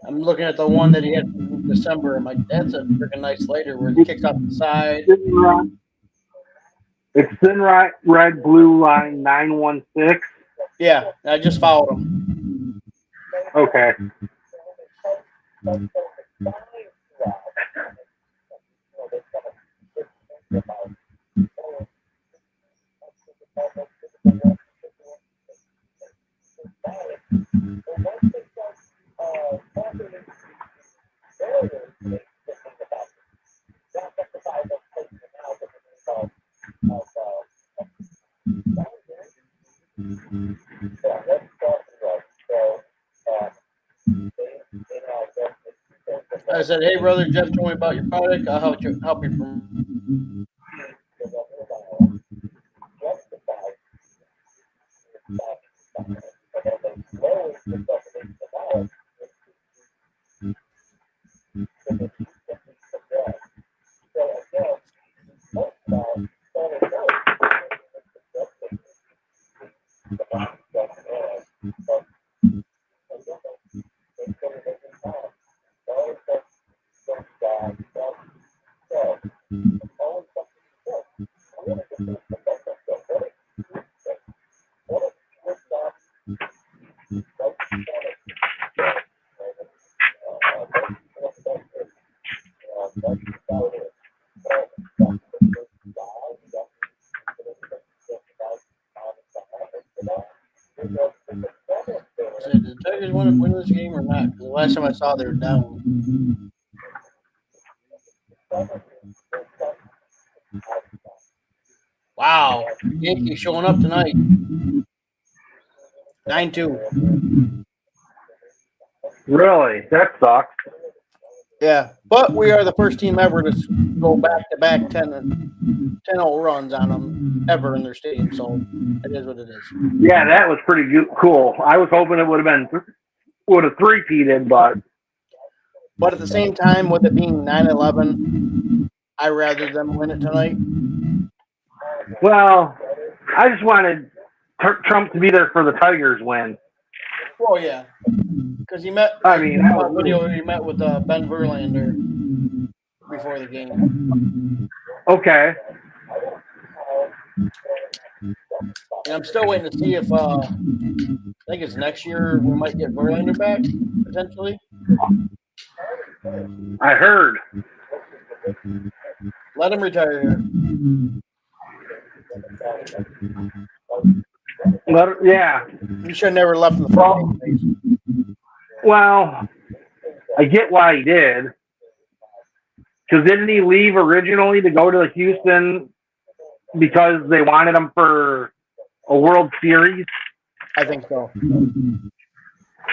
I'm looking at the one that he had in December. I'm like, that's a freaking nice lighter where it kicks off the side. It's Thin Red Blue Line 916. Yeah, I just followed him. Okay. I said, hey, brother, Jeff told me about your product. I'll help you promote. So did the Tigers win this game or not? 'Cause the last time I saw they were down. Wow. Yankees showing up tonight. 9-2. Really? That sucks. Yeah. But we are the first team ever to go back-to-back 10-0 runs on them ever in their stadium. So it is what it is. Yeah, that was pretty cool. I was hoping it would have three-peated, but at the same time, with it being 9-11, I rather them win it tonight. well, I just wanted Trump to be there for the Tigers win. Oh yeah, because he met. I mean, that was video where he met with Ben Verlander before the game. okay. And I'm still waiting to see if I think it's next year we might get Verlander back potentially. I heard. Let him retire here. Yeah. He should have never left in the first place. Well, I get why he did. Because didn't he leave originally to go to Houston because they wanted him for a World Series? I think so.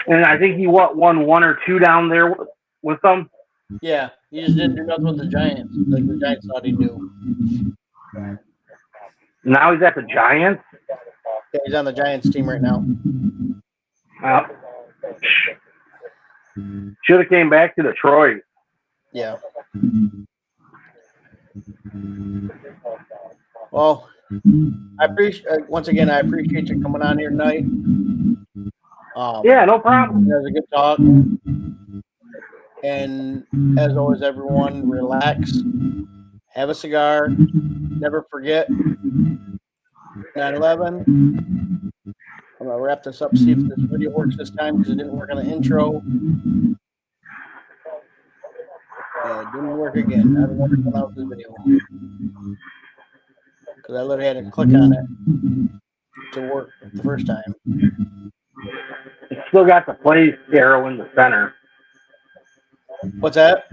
And I think he won one or two down there with them. Yeah, he just didn't do nothing with the Giants like the Giants thought he'd do. Now he's at the Giants. Yeah, he's on the Giants team right now. Should have came back to Detroit. Yeah. Well, I appreciate once again. I appreciate you coming on here tonight. Yeah, no problem. It was a good talk. And as always, everyone, relax, have a cigar, never forget 9/11. I'm gonna wrap this up, see if this video works this time because it didn't work on the intro. Yeah, it didn't work again. I don't know what's going on with this video because I literally had to click on it to work the first time. It's still got the play arrow in the center. What's that?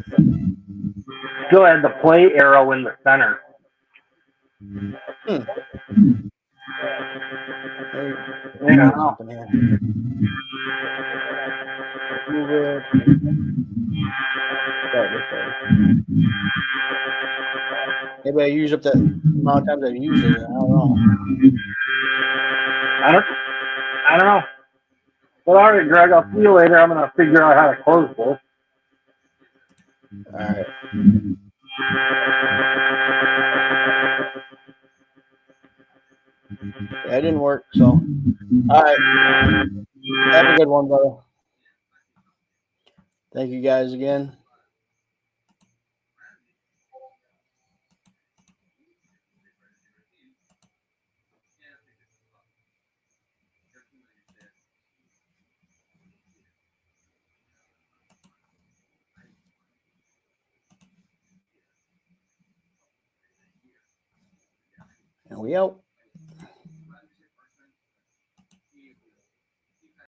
Still had the play arrow in the center. Yeah. Something here. Move it. Start this way. Maybe I use up that amount of times I've used it. I don't know. I don't know. But all right, Greg, I'll see you later. I'm gonna figure out how to close this. All right. Yeah, it didn't work, so. All right. Have a good one, brother. Thank you guys again. And we out.